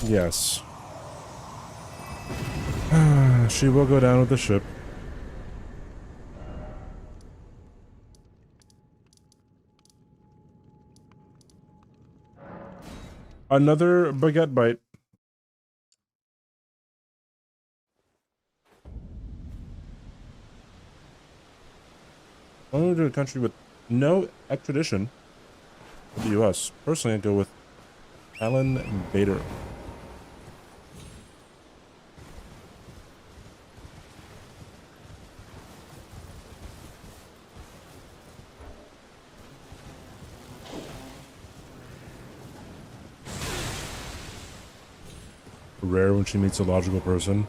Yes. She will go down with the ship. Another baguette bite. I want to do a country with no extradition to the U.S. Personally, I'd go with Alan Bader. Rare when she meets a logical person.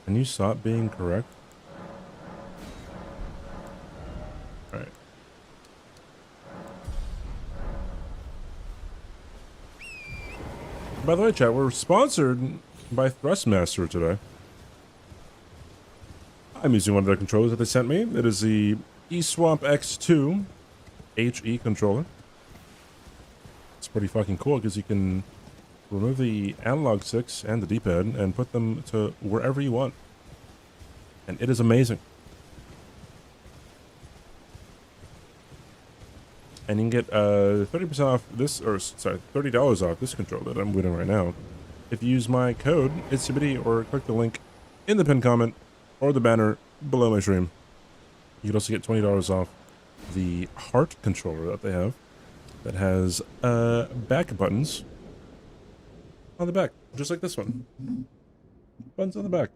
Can you stop being correct? Alright. By the way, chat, we're sponsored by Thrustmaster today. I'm using one of their controllers that they sent me. It is the eSwamp X2 HE controller. It's pretty fucking cool because you can remove the analog sticks and the D-pad and put them to wherever you want. And it is amazing. And you can get 30% off this, or sorry, $30 off this controller that I'm winning right now if you use my code itzCBD or click the link in the pinned comment or the banner below my stream. You can also get $20 off the Heart controller that they have that has back buttons on the back, just like this one. Buttons on the back.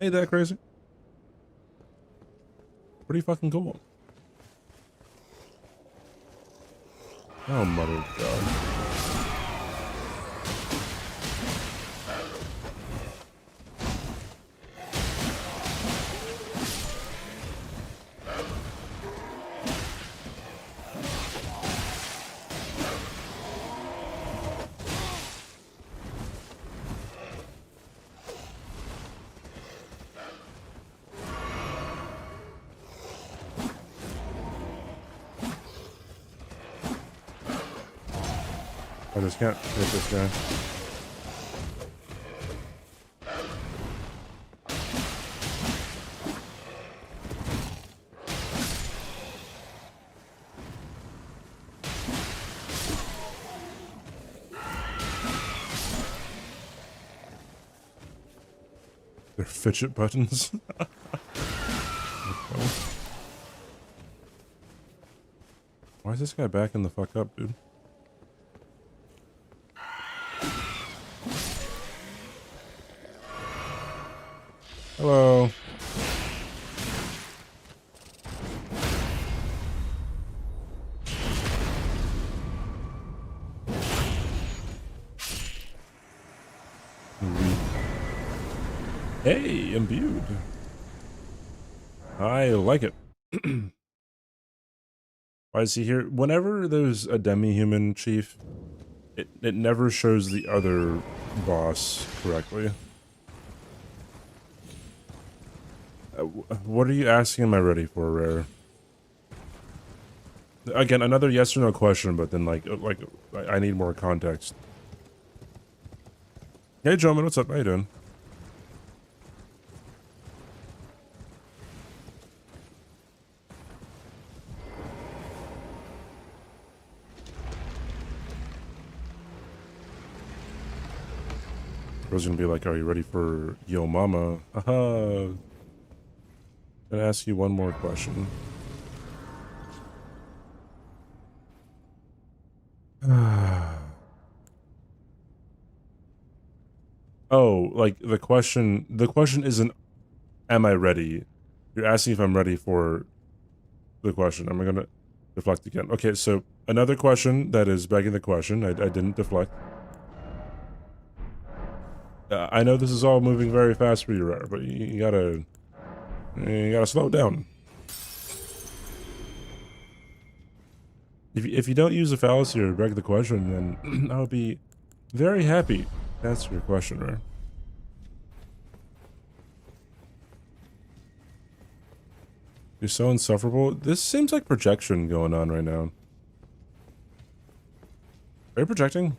Ain't that crazy? Pretty fucking cool. Oh, mother of God. I just can't hit this guy. They're fidget buttons. Why is this guy backing the fuck up, dude? Hello. Hey, imbued. I like it. Why is he here? Whenever there's a demi-human chief, it never shows the other boss correctly. What are you asking? Am I ready for, Rare? Again, another yes or no question, but then like I need more context. Hey, gentlemen, what's up? How you doing? I was gonna be like, are you ready for Yo Mama? Haha. Gonna ask you one more question. Oh, like the question isn't, am I ready? You're asking if I'm ready for the question. I'm gonna deflect again. Okay, so another question that is begging the question. I didn't deflect. I know this is all moving very fast for you, Rare, but you gotta slow it down. If you don't use a fallacy or beg the question, then I'll be very happy to answer your question, Rare. You're so insufferable. This seems like projection going on right now. Are you projecting?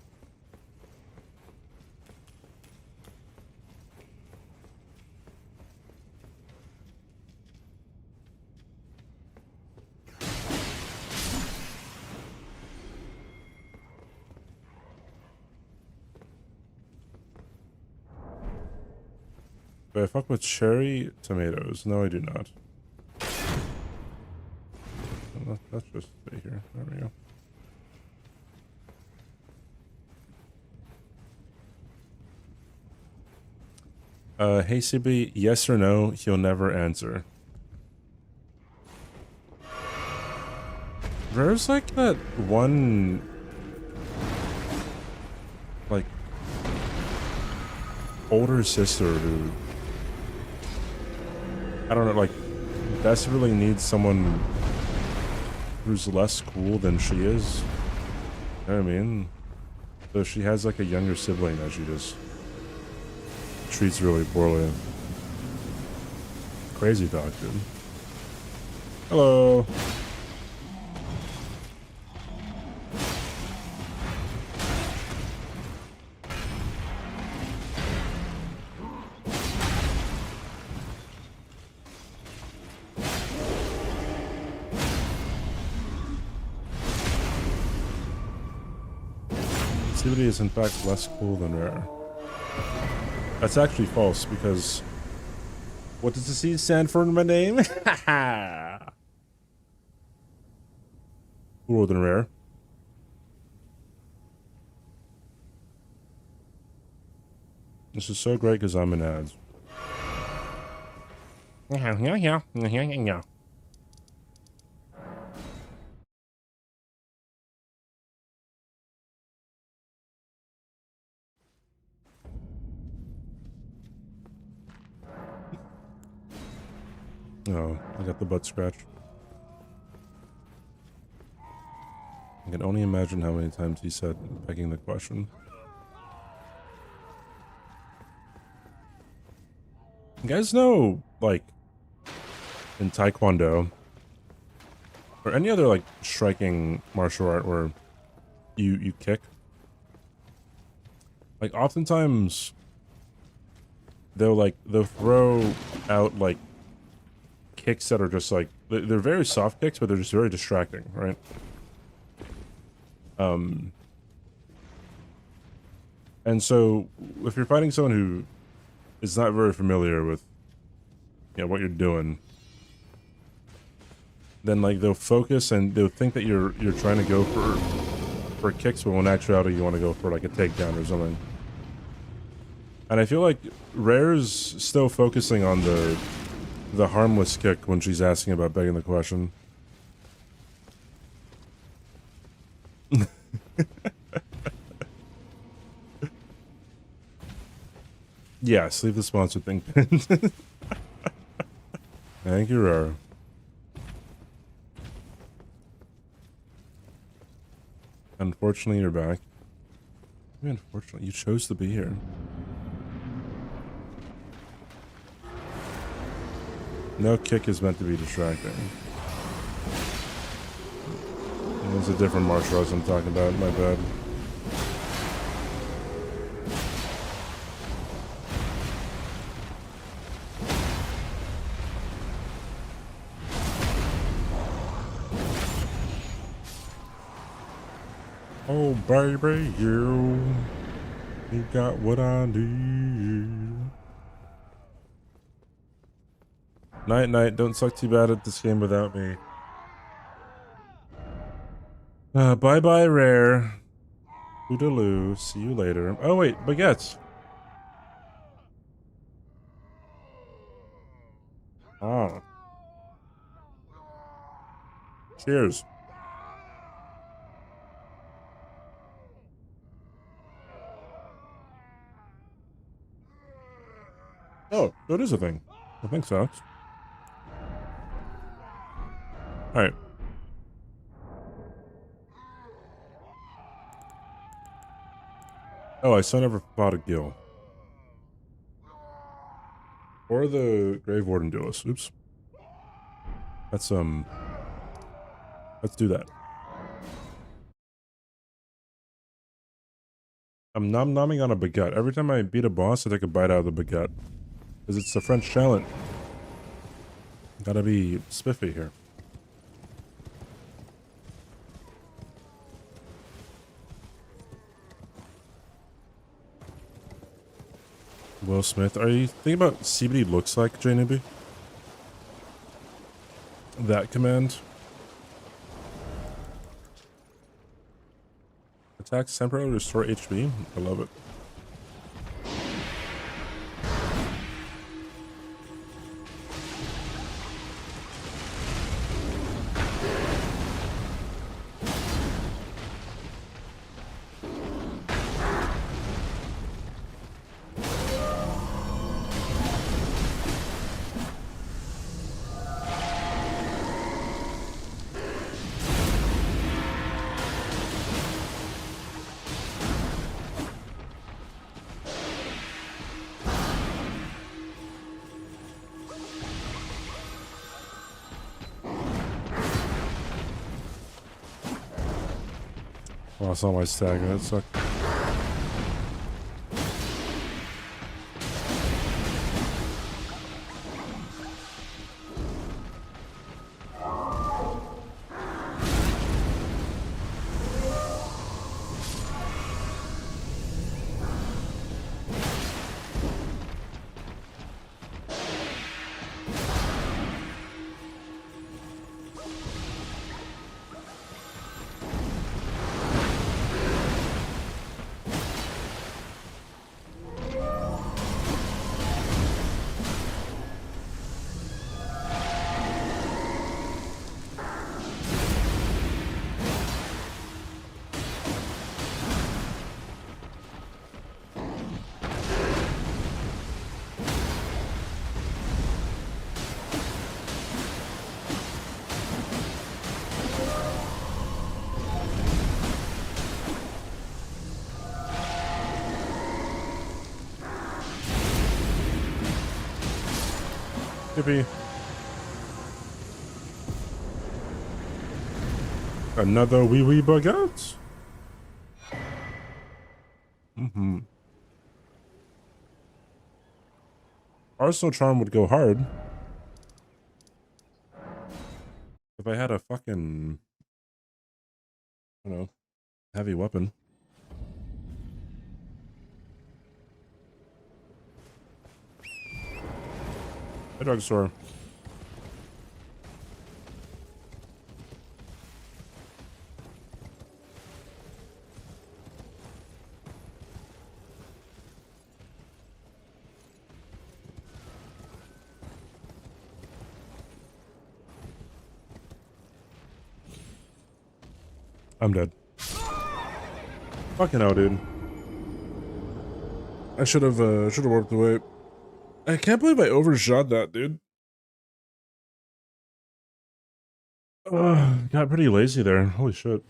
Do I fuck with cherry tomatoes? No, I do not. Let's just stay here. There we go. Hey CB, yes or no, he'll never answer. There's like that one, like, older sister who, I don't know, like, desperately needs someone who's less cool than she is. You know what I mean? So she has like a younger sibling that she just treats really poorly. Crazy talk, dude. Hello. ELDEN is in fact less cool than Rare. That's actually false because what does the C stand for in my name? Cooler than Rare. This is so great because I'm in ads. Oh, I got the butt scratch. I can only imagine how many times he said begging the question. You guys know, like, in Taekwondo, or any other, like, striking martial art where you kick, Like, oftentimes, they'll throw out, like, kicks that are just, like, they're very soft kicks, but they're just very distracting, right? And so, if you're fighting someone who is not very familiar with, you know, what you're doing, then, like, they'll focus and they'll think that you're trying to go for kicks, but when in actuality you want to go for, like, a takedown or something. And I feel like Rare's still focusing on the harmless kick when she's asking about begging the question. Yes, leave the sponsor thing pinned. Thank you, Rare. Unfortunately, you're back. I mean, unfortunately, you chose to be here. No kick is meant to be distracting. It's a different martial arts I'm talking about, my bad. Oh baby, you got what I need. Night night, don't suck too bad at this game without me. Bye bye, Rare. Toodaloo, see you later. Oh wait, baguettes. Oh. Cheers. Oh, that is a thing. I think so. Alright. Oh, I still never fought a Gil. Or the Grave Warden Duelist. Oops. Let's do that. I'm nom-nomming on a baguette. Every time I beat a boss, I take a bite out of the baguette. Because it's the French talent. Gotta be spiffy here. Will Smith, are you thinking about CBD looks like, JNB? That command. Attacks temporarily restore HP. I love it. Oh, I saw my stag. That sucked. Yippee. Another wee baguette. Arsenal Charm would go hard. If I had a fucking, I don't know, heavy weapon. Hey, drugstore. I'm dead. Fucking hell, dude. I should have warped away. I can't believe I overshot that, dude. Got pretty lazy there. Holy shit.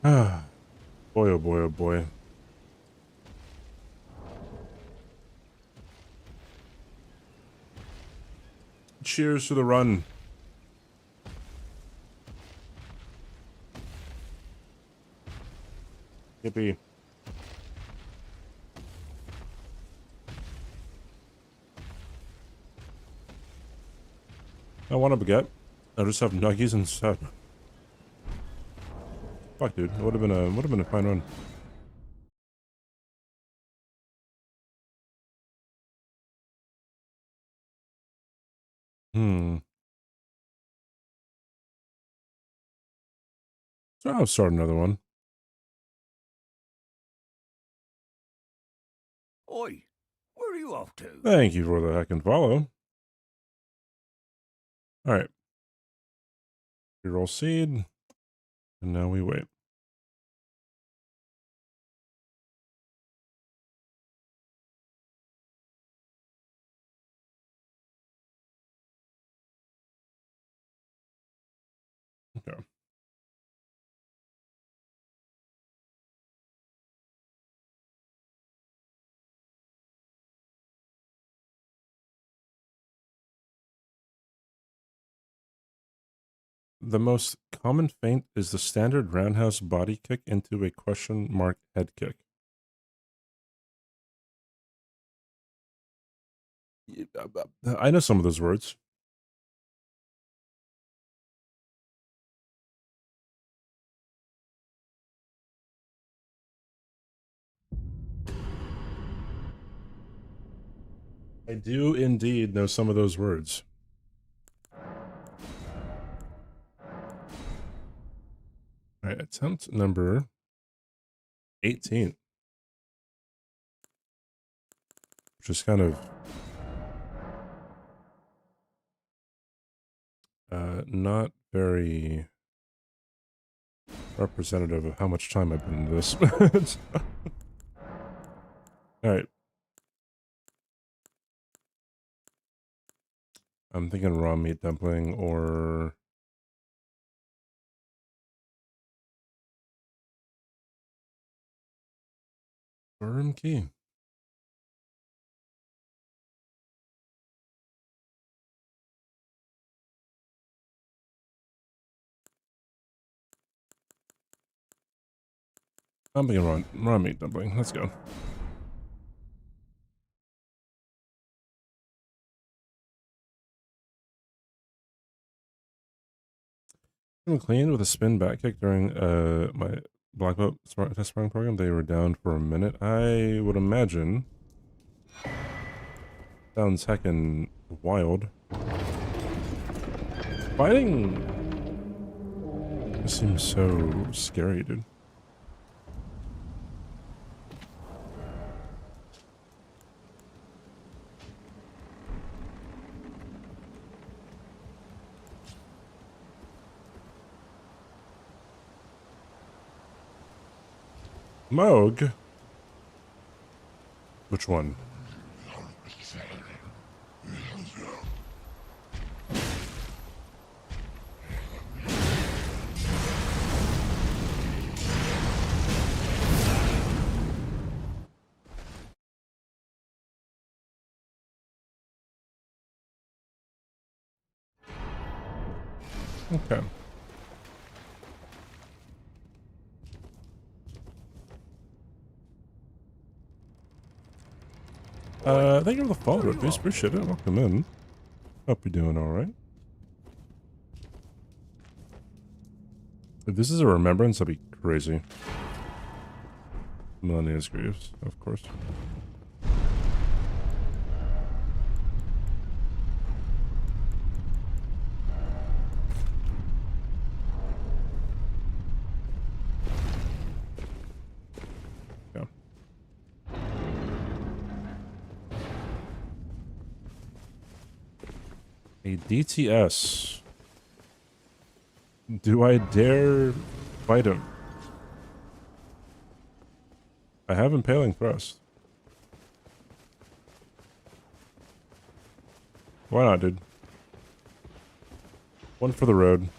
Ah, boy, oh boy, oh boy. Cheers to the run. Yippee. I want a baguette. I'll just have nuggies instead. Fuck, dude. It would have been a fine run. So I'll start another one. Oi, where are you off to? Thank you for the heck and follow. Alright. Reroll seed. And now we wait. Okay. The most common feint is the standard roundhouse body kick into a question mark head kick. I know some of those words. I do indeed know some of those words. All right, attempt number 18. Which is kind of not very representative of how much time I've been in this. All right. I'm thinking raw meat dumpling or worm key. I'm thinking raw meat dumpling. Let's go. I'm clean with a spin back kick during my black belt test sparring program. They were down for a minute. I would imagine. Sounds heckin' wild. Fighting seems so scary, dude. Moog? Which one? Okay. Thank you for the follow, please. Appreciate it. Welcome in. Hope you're doing alright. If this is a remembrance, that'd be crazy. Millennia's Greaves, of course. Yeah. A DTS. Do I dare fight him? I have impaling thrust. Why not, dude? One for the road.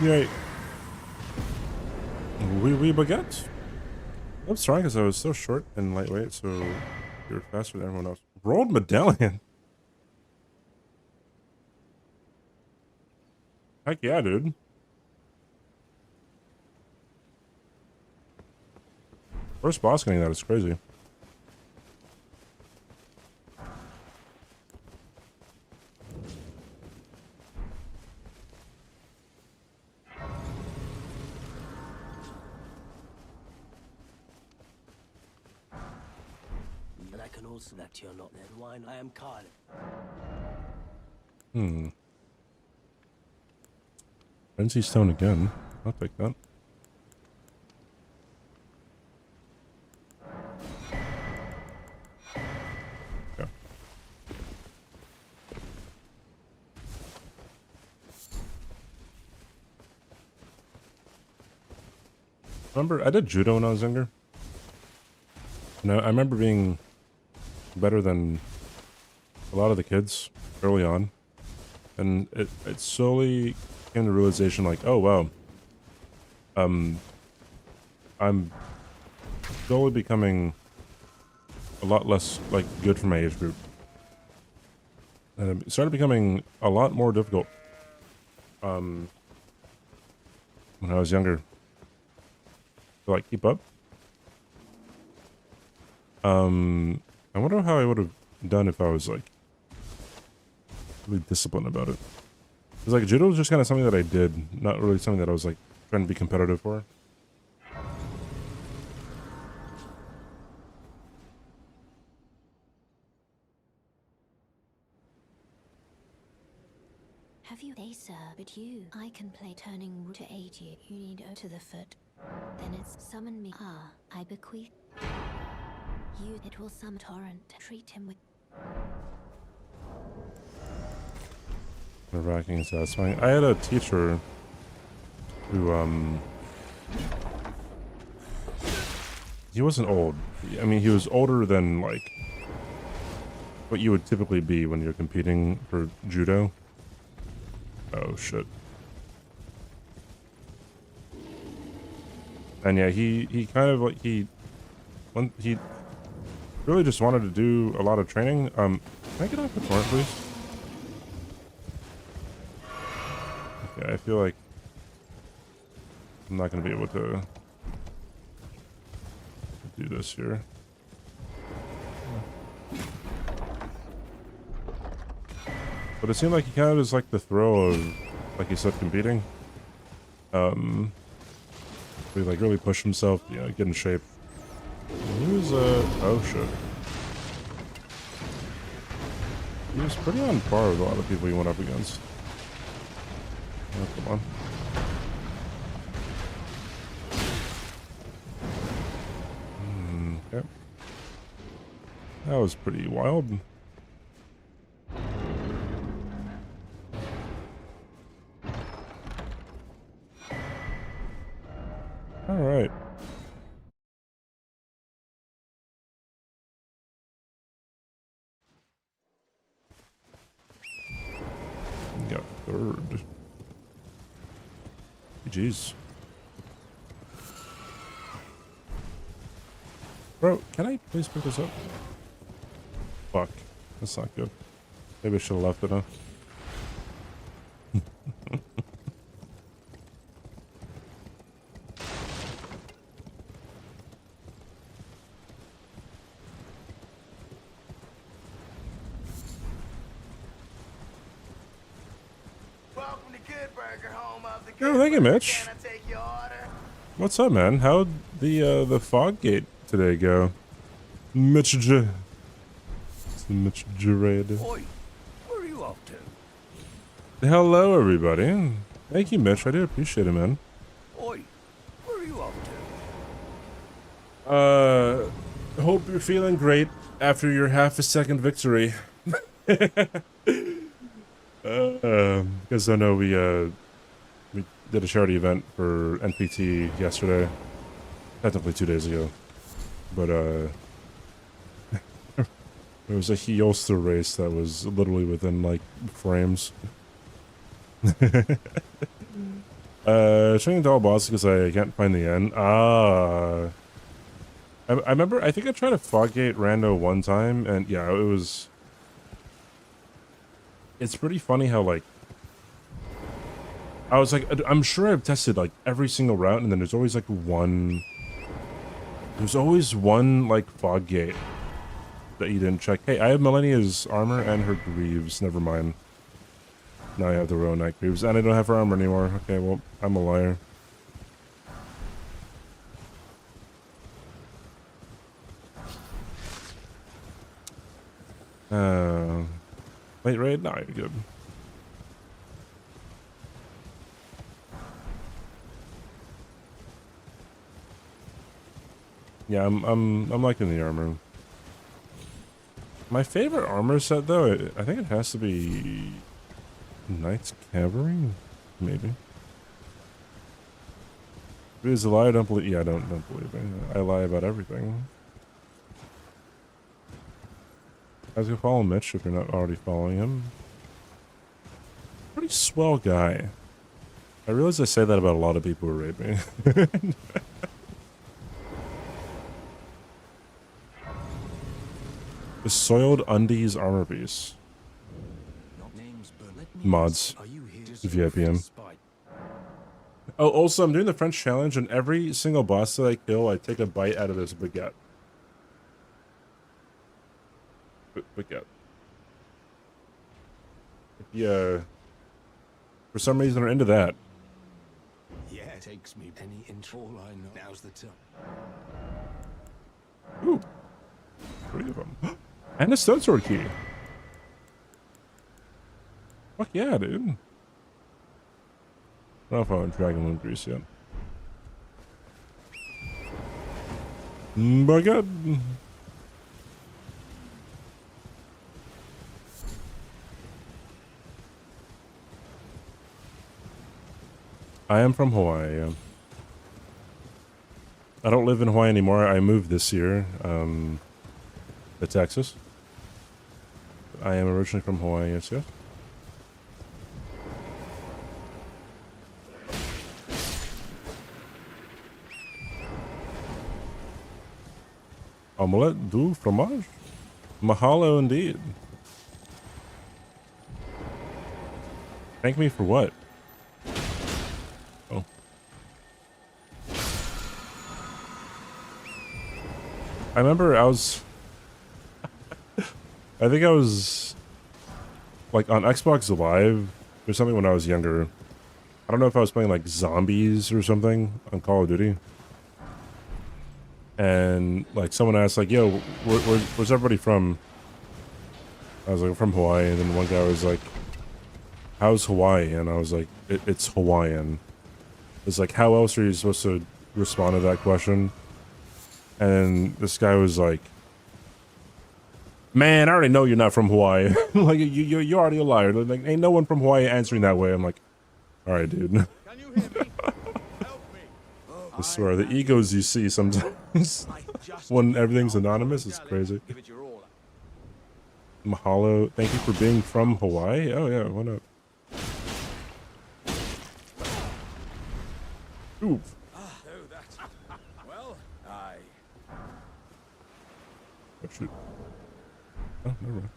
Yay. Oui, baguette. I'm sorry because I was so short and lightweight, so you're faster than everyone else. Rolled medallion. Heck yeah, dude. First boss getting that is crazy. And I can also that you're not that wine. I am Carl. Frenzy Stone again. I'll take that. Yeah. Remember, I did judo when I was younger. And I remember being better than a lot of the kids early on. And it slowly came to the realization like, oh wow. I'm slowly becoming a lot less like good for my age group. And it started becoming a lot more difficult when I was younger to like keep up. I wonder how I would have done if I was like really disciplined about it. Because like judo was just kind of something that I did, not really something that I was like trying to be competitive for. Have you? They, sir, but you. I can play turning to aid you. You need to the foot. Then it's summon me. Ah, I bequeath. You, it will summon torrent. Treat him with. Nerve-wracking and satisfying. I had a teacher who, he wasn't old. I mean, he was older than, like, what you would typically be when you're competing for judo. Oh, shit. And yeah, he kind of, like, he really just wanted to do a lot of training. Can I get off the torrent, please? Okay, I feel like I'm not going to be able to do this here. But it seemed like he kind of just like the thrill of, like he said, competing. He like really pushed himself, you know, get in shape. And he was, oh shit. He was pretty on par with a lot of people he went up against. Oh, come on. Okay. That was pretty wild. All right. We got third. Jeez. Bro, can I please pick this up? Fuck. That's not good. Maybe I should have left it, huh? Welcome to Good Burger, home of the Oh, thank you, Mitch. Can I take your order? What's up, man? How'd the fog gate today go? Mitch J. It's the Mitch J. Raid. Oi, where are you off to? Hello, everybody. Thank you, Mitch. I do appreciate it, man. Oi, where are you off to? Hope you're feeling great after your half-a-second victory. Because I know we did a charity event for NPT yesterday, technically 2 days ago, but it was a Heolster race that was literally within like frames. Training to all bosses because I can't find the end. I remember, I think I tried to Foggate Rando one time, and yeah, it was... It's pretty funny how, like... I was like, I'm sure I've tested, like, every single route, and then there's always, like, one... There's always one, like, fog gate that you didn't check. Hey, I have Millennia's armor and her greaves. Never mind. Now I have the Royal Knight greaves, and I don't have her armor anymore. Okay, well, I'm a liar. Late raid? No, you're good. Yeah, I'm liking the armor. My favorite armor set, though, I think it has to be Knight's Cavalry, maybe. Is a lie? I don't believe. Yeah, I don't believe me. I lie about everything. Guys, go follow Mitch if you're not already following him. Pretty swell guy. I realize I say that about a lot of people who rape me. The Soiled Undies armor piece. Mods. VIPM. Oh, also, I'm doing the French challenge, and every single boss that I kill, I take a bite out of this baguette. Baguette. If you, for some reason, are into that. Yeah, it takes me any intro. All I know. Now's the time. Ooh. 3 of them. And a stone sword key. Fuck yeah, dude. I don't know if I want Dragon Moon Grease yet. Baguette. I am from Hawaii. I don't live in Hawaii anymore. I moved this year to Texas. I am originally from Hawaii, yes, yes. Omelette du fromage? Mahalo indeed. Thank me for what? Oh. I remember I was... I think I was... like on Xbox Live or something when I was younger. I don't know if I was playing like zombies or something on Call of Duty. And like someone asked like, yo, where's everybody from? I was like, from Hawaii. And then one guy was like, how's Hawaii? And I was like, it's Hawaiian. It's like, how else are you supposed to respond to that question? And this guy was like, man, I already know you're not from Hawaii. Like, you're already a liar. Like, ain't no one from Hawaii answering that way. I'm like, all right, dude. Can you hear me? Help me. I swear, the egos you see sometimes when everything's anonymous is crazy. Give it your all. Mahalo. Thank you for being from Hawaii. Oh, yeah, why not? Ooh. Oh, that. Well, I. Oh, shoot. Oh, never mind.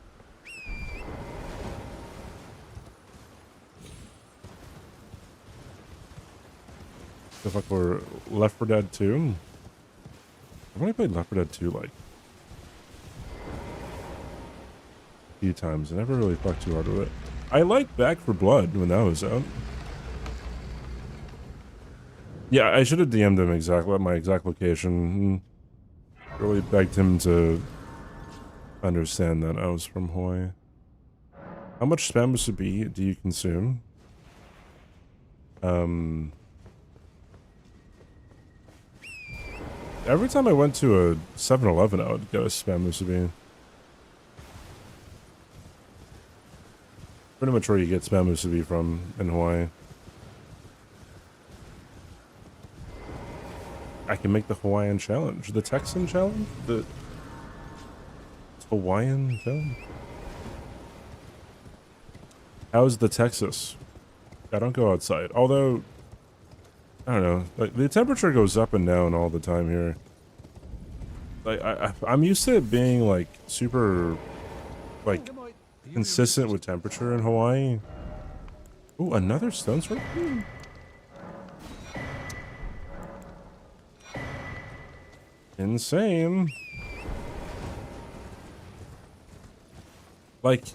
Stuff like for Left 4 Dead 2. I've only played Left 4 Dead 2 like a few times. I never really fucked too hard with it. I liked Back 4 Blood when that was out. Yeah, I should have DM'd him exactly at my exact location. Really begged him to understand that I was from Hawaii. How much spam do you consume? Every time I went to a 7-Eleven, I would get a spam musubi. Pretty much where you get spam musubi from in Hawaii. I can make the Hawaiian challenge. The Texan challenge? The Hawaiian challenge? How's the Texas? I don't go outside. Although, I don't know. Like, the temperature goes up and down all the time here. Like, I'm used to it being, like, super, like, consistent with temperature in Hawaii. Ooh, another stone sword? Insane. Like,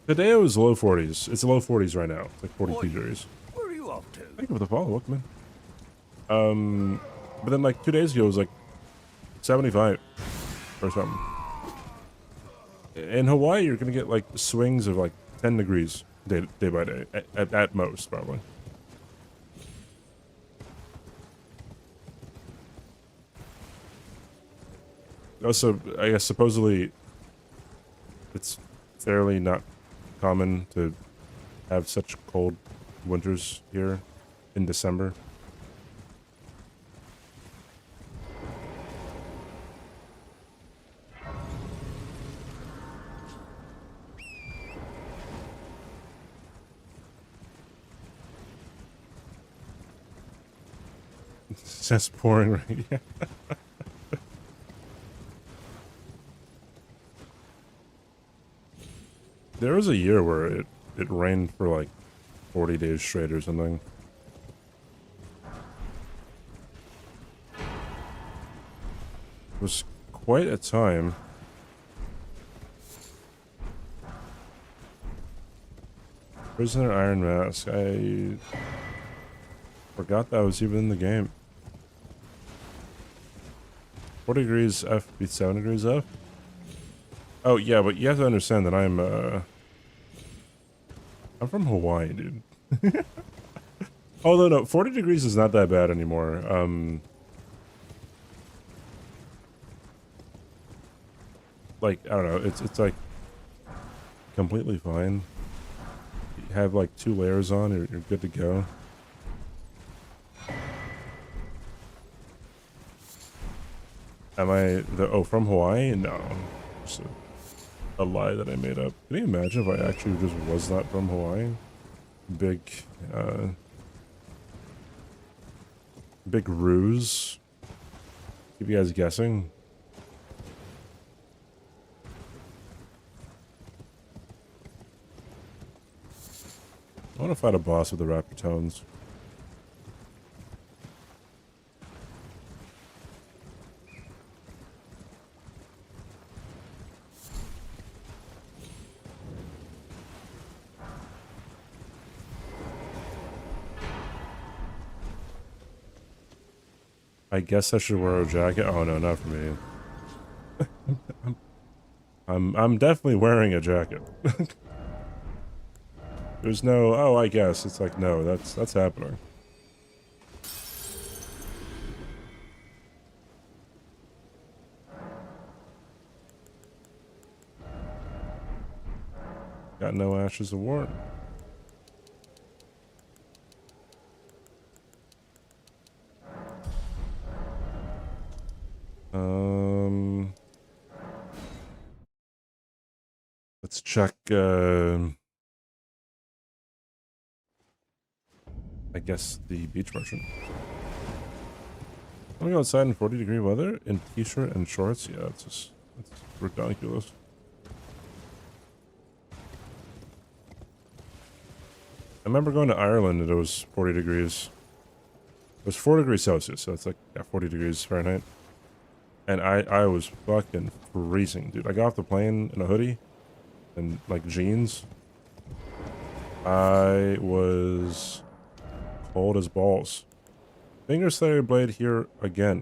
today it was low 40s. It's low 40s right now. It's like 42 degrees. Where are you off to? Thank you for the follow, welcome in. But then like 2 days ago it was like 75 or something. In Hawaii, you're gonna get like swings of like 10 degrees day by day, at most, probably. Also, I guess supposedly it's fairly not common to have such cold winters here in December. It's just pouring right here. There was a year where it rained for like 40 days straight or something. It was quite a time. Prisoner Iron Mask. I forgot that was even in the game. 4 degrees F beats 7 degrees F? Oh, yeah, but you have to understand that I'm from Hawaii, dude. Although, no, 40 degrees is not that bad anymore. Like, I don't know, it's like completely fine. You have like 2 layers on, you're good to go. Am I the from Hawaii? No. Just a lie that I made up. Can you imagine if I actually just was not from Hawaii? Big big ruse. Keep you guys guessing. I want to fight a boss with the raptor tones. I guess I should wear a jacket. Oh no, not for me. I'm definitely wearing a jacket. There's no, oh, I guess. It's like, no, that's happening. Got no ashes of war. Let's check, I guess the beach merchant. I'm gonna go outside in 40-degree weather in t-shirt and shorts. Yeah, that's ridiculous. I remember going to Ireland and it was 40 degrees. It was 4 degrees Celsius, so it's like, yeah, 40 degrees Fahrenheit. And I was fucking freezing, dude. I got off the plane in a hoodie and like jeans. I was cold as balls. Finger Slayer blade here again.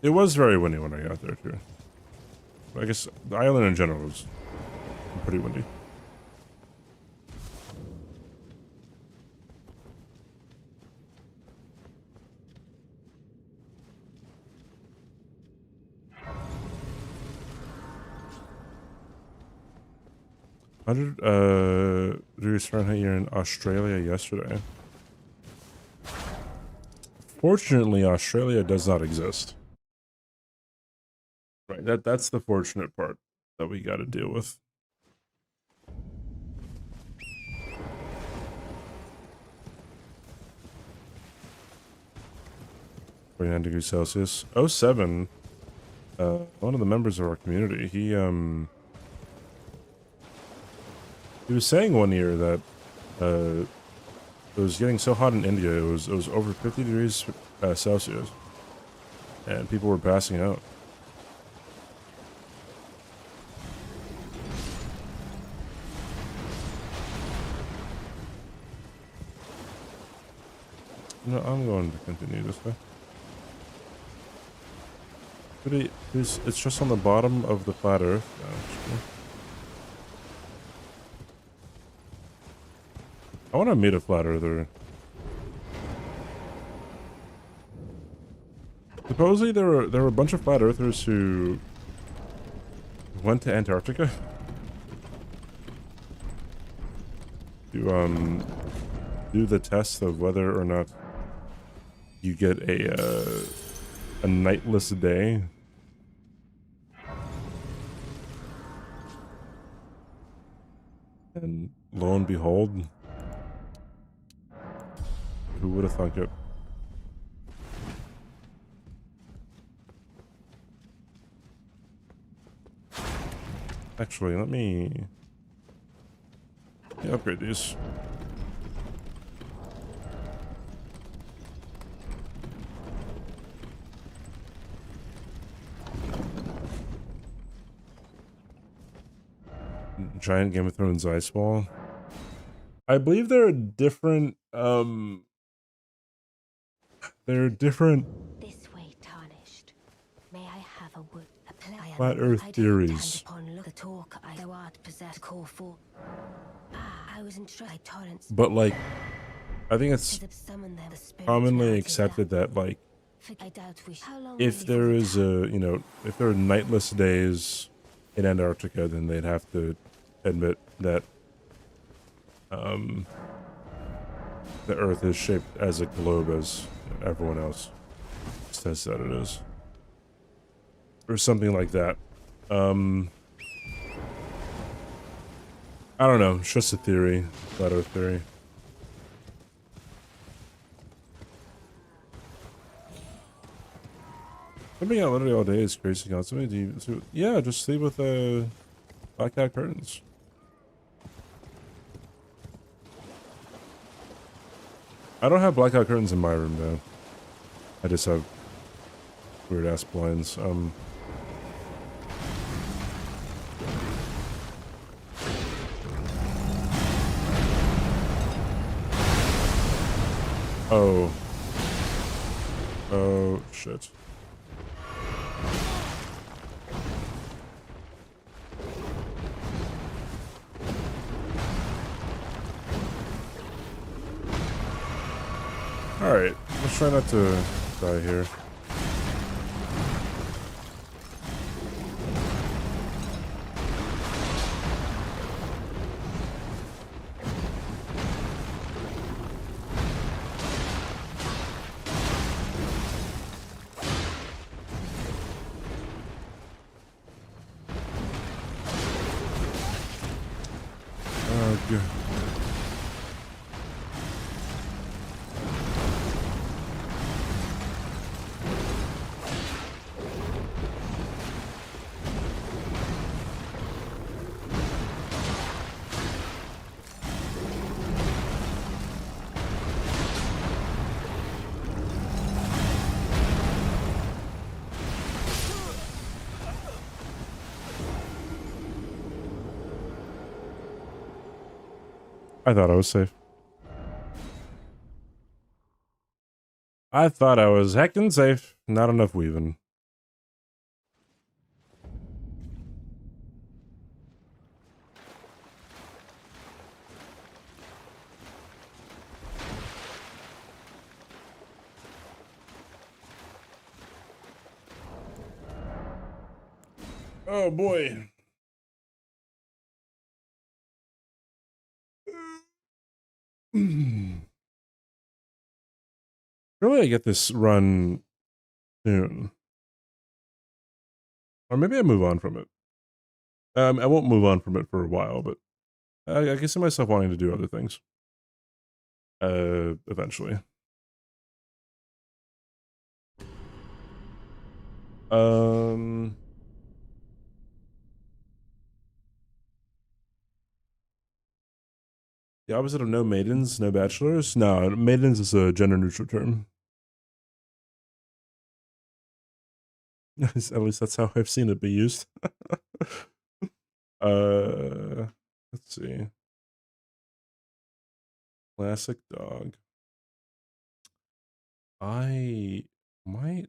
It was very windy when I got there too. I guess the island in general was pretty windy. Degrees Fahrenheit here in Australia yesterday. Fortunately, Australia does not exist. Right, that's the fortunate part that we got to deal with. -49 degrees Celsius. 07. One of the members of our community, he was saying one year that it was getting so hot in India, it was over 50 degrees Celsius, and people were passing out. No, I'm going to continue this way. It's just on the bottom of the flat Earth. No, I want to meet a flat earther. Supposedly there were a bunch of flat earthers who went to Antarctica to do the test of whether or not you get a nightless day. And lo and behold, who would have thunk it? Actually, let me upgrade these. Giant Game of Thrones ice ball. I believe there are different This way tarnished. May I have a wood? flat earth theories. But like, I think it's commonly accepted that like, if there is a, if there are nightless days in Antarctica, then they'd have to admit that the Earth is shaped as a globe as everyone else says that it is, or something like that. I don't know. It's just a theory, flat Earth theory. Sleeping out literally all day is crazy. Constantly, yeah, just sleep with blackout curtains. I don't have blackout curtains in my room though. I just have weird ass blinds. Oh. Oh shit. Alright, let's try not to die here. Oh, good. I thought I was safe. I thought I was heckin' safe. Not enough weaving. Oh boy. Really, I get this run soon. Or maybe I move on from it. I won't move on from it for a while, but I can see myself wanting to do other things. Eventually. The opposite of no maidens, no bachelors? No, maidens is a gender neutral term. At least that's how I've seen it be used. Let's see. Classic dog. I might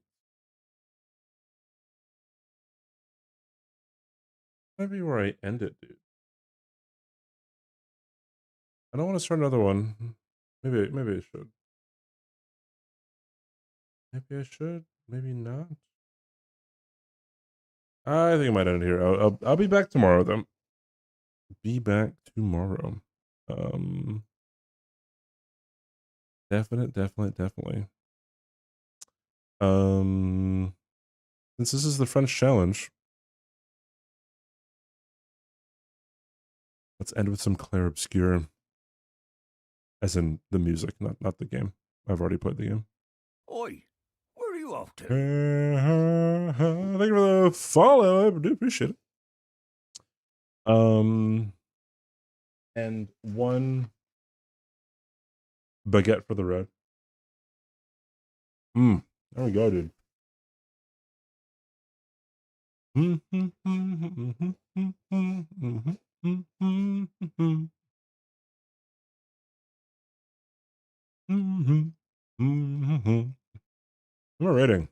be where I end it, dude. I don't want to start another one. Maybe I should. Maybe I should. Maybe not. I think I might end it here. I'll be back tomorrow though. Be back tomorrow. Definitely. Since this is the French challenge, let's end with some Clair Obscur. As in the music, not the game. I've already played the game. Oi, where are you off to? Thank you for the follow. I do appreciate it. And one baguette for the road. There we go, dude. I'm a rating.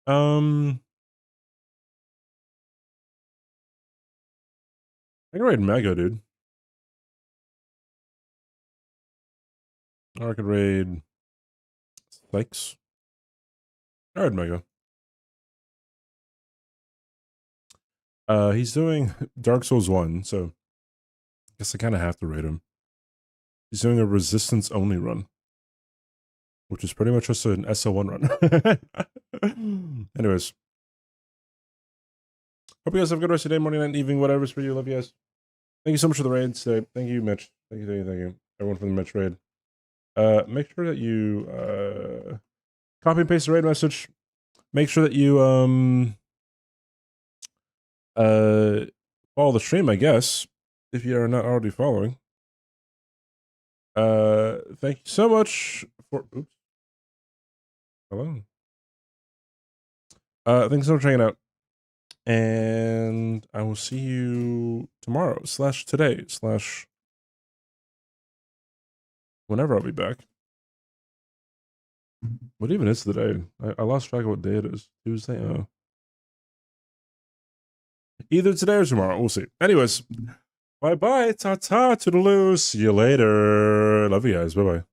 Um I can raid Mega, dude. Or I could raid Sykes. I raid Mega. He's doing Dark Souls 1, so I guess I kind of have to raid him. He's doing a resistance only run, which is pretty much just an SL1 run. Anyways, hope you guys have a good rest of your day, morning, night, evening, whatever's for you. Love you guys. Thank you so much for the raids today. Thank you, Mitch. Thank you, everyone for the Mitch raid. Make sure that you copy and paste the raid message. Make sure that you follow the stream, I guess, if you are not already following. Thank you so much for oops. Hello. Thanks so much for checking out. And I will see you tomorrow / today / whenever I'll be back. What even is the day? I lost track of what day it is. Tuesday? Oh. Either today or tomorrow. We'll see. Anyways, bye-bye. Ta-ta. Toodaloo. See you later. Love you guys. Bye-bye.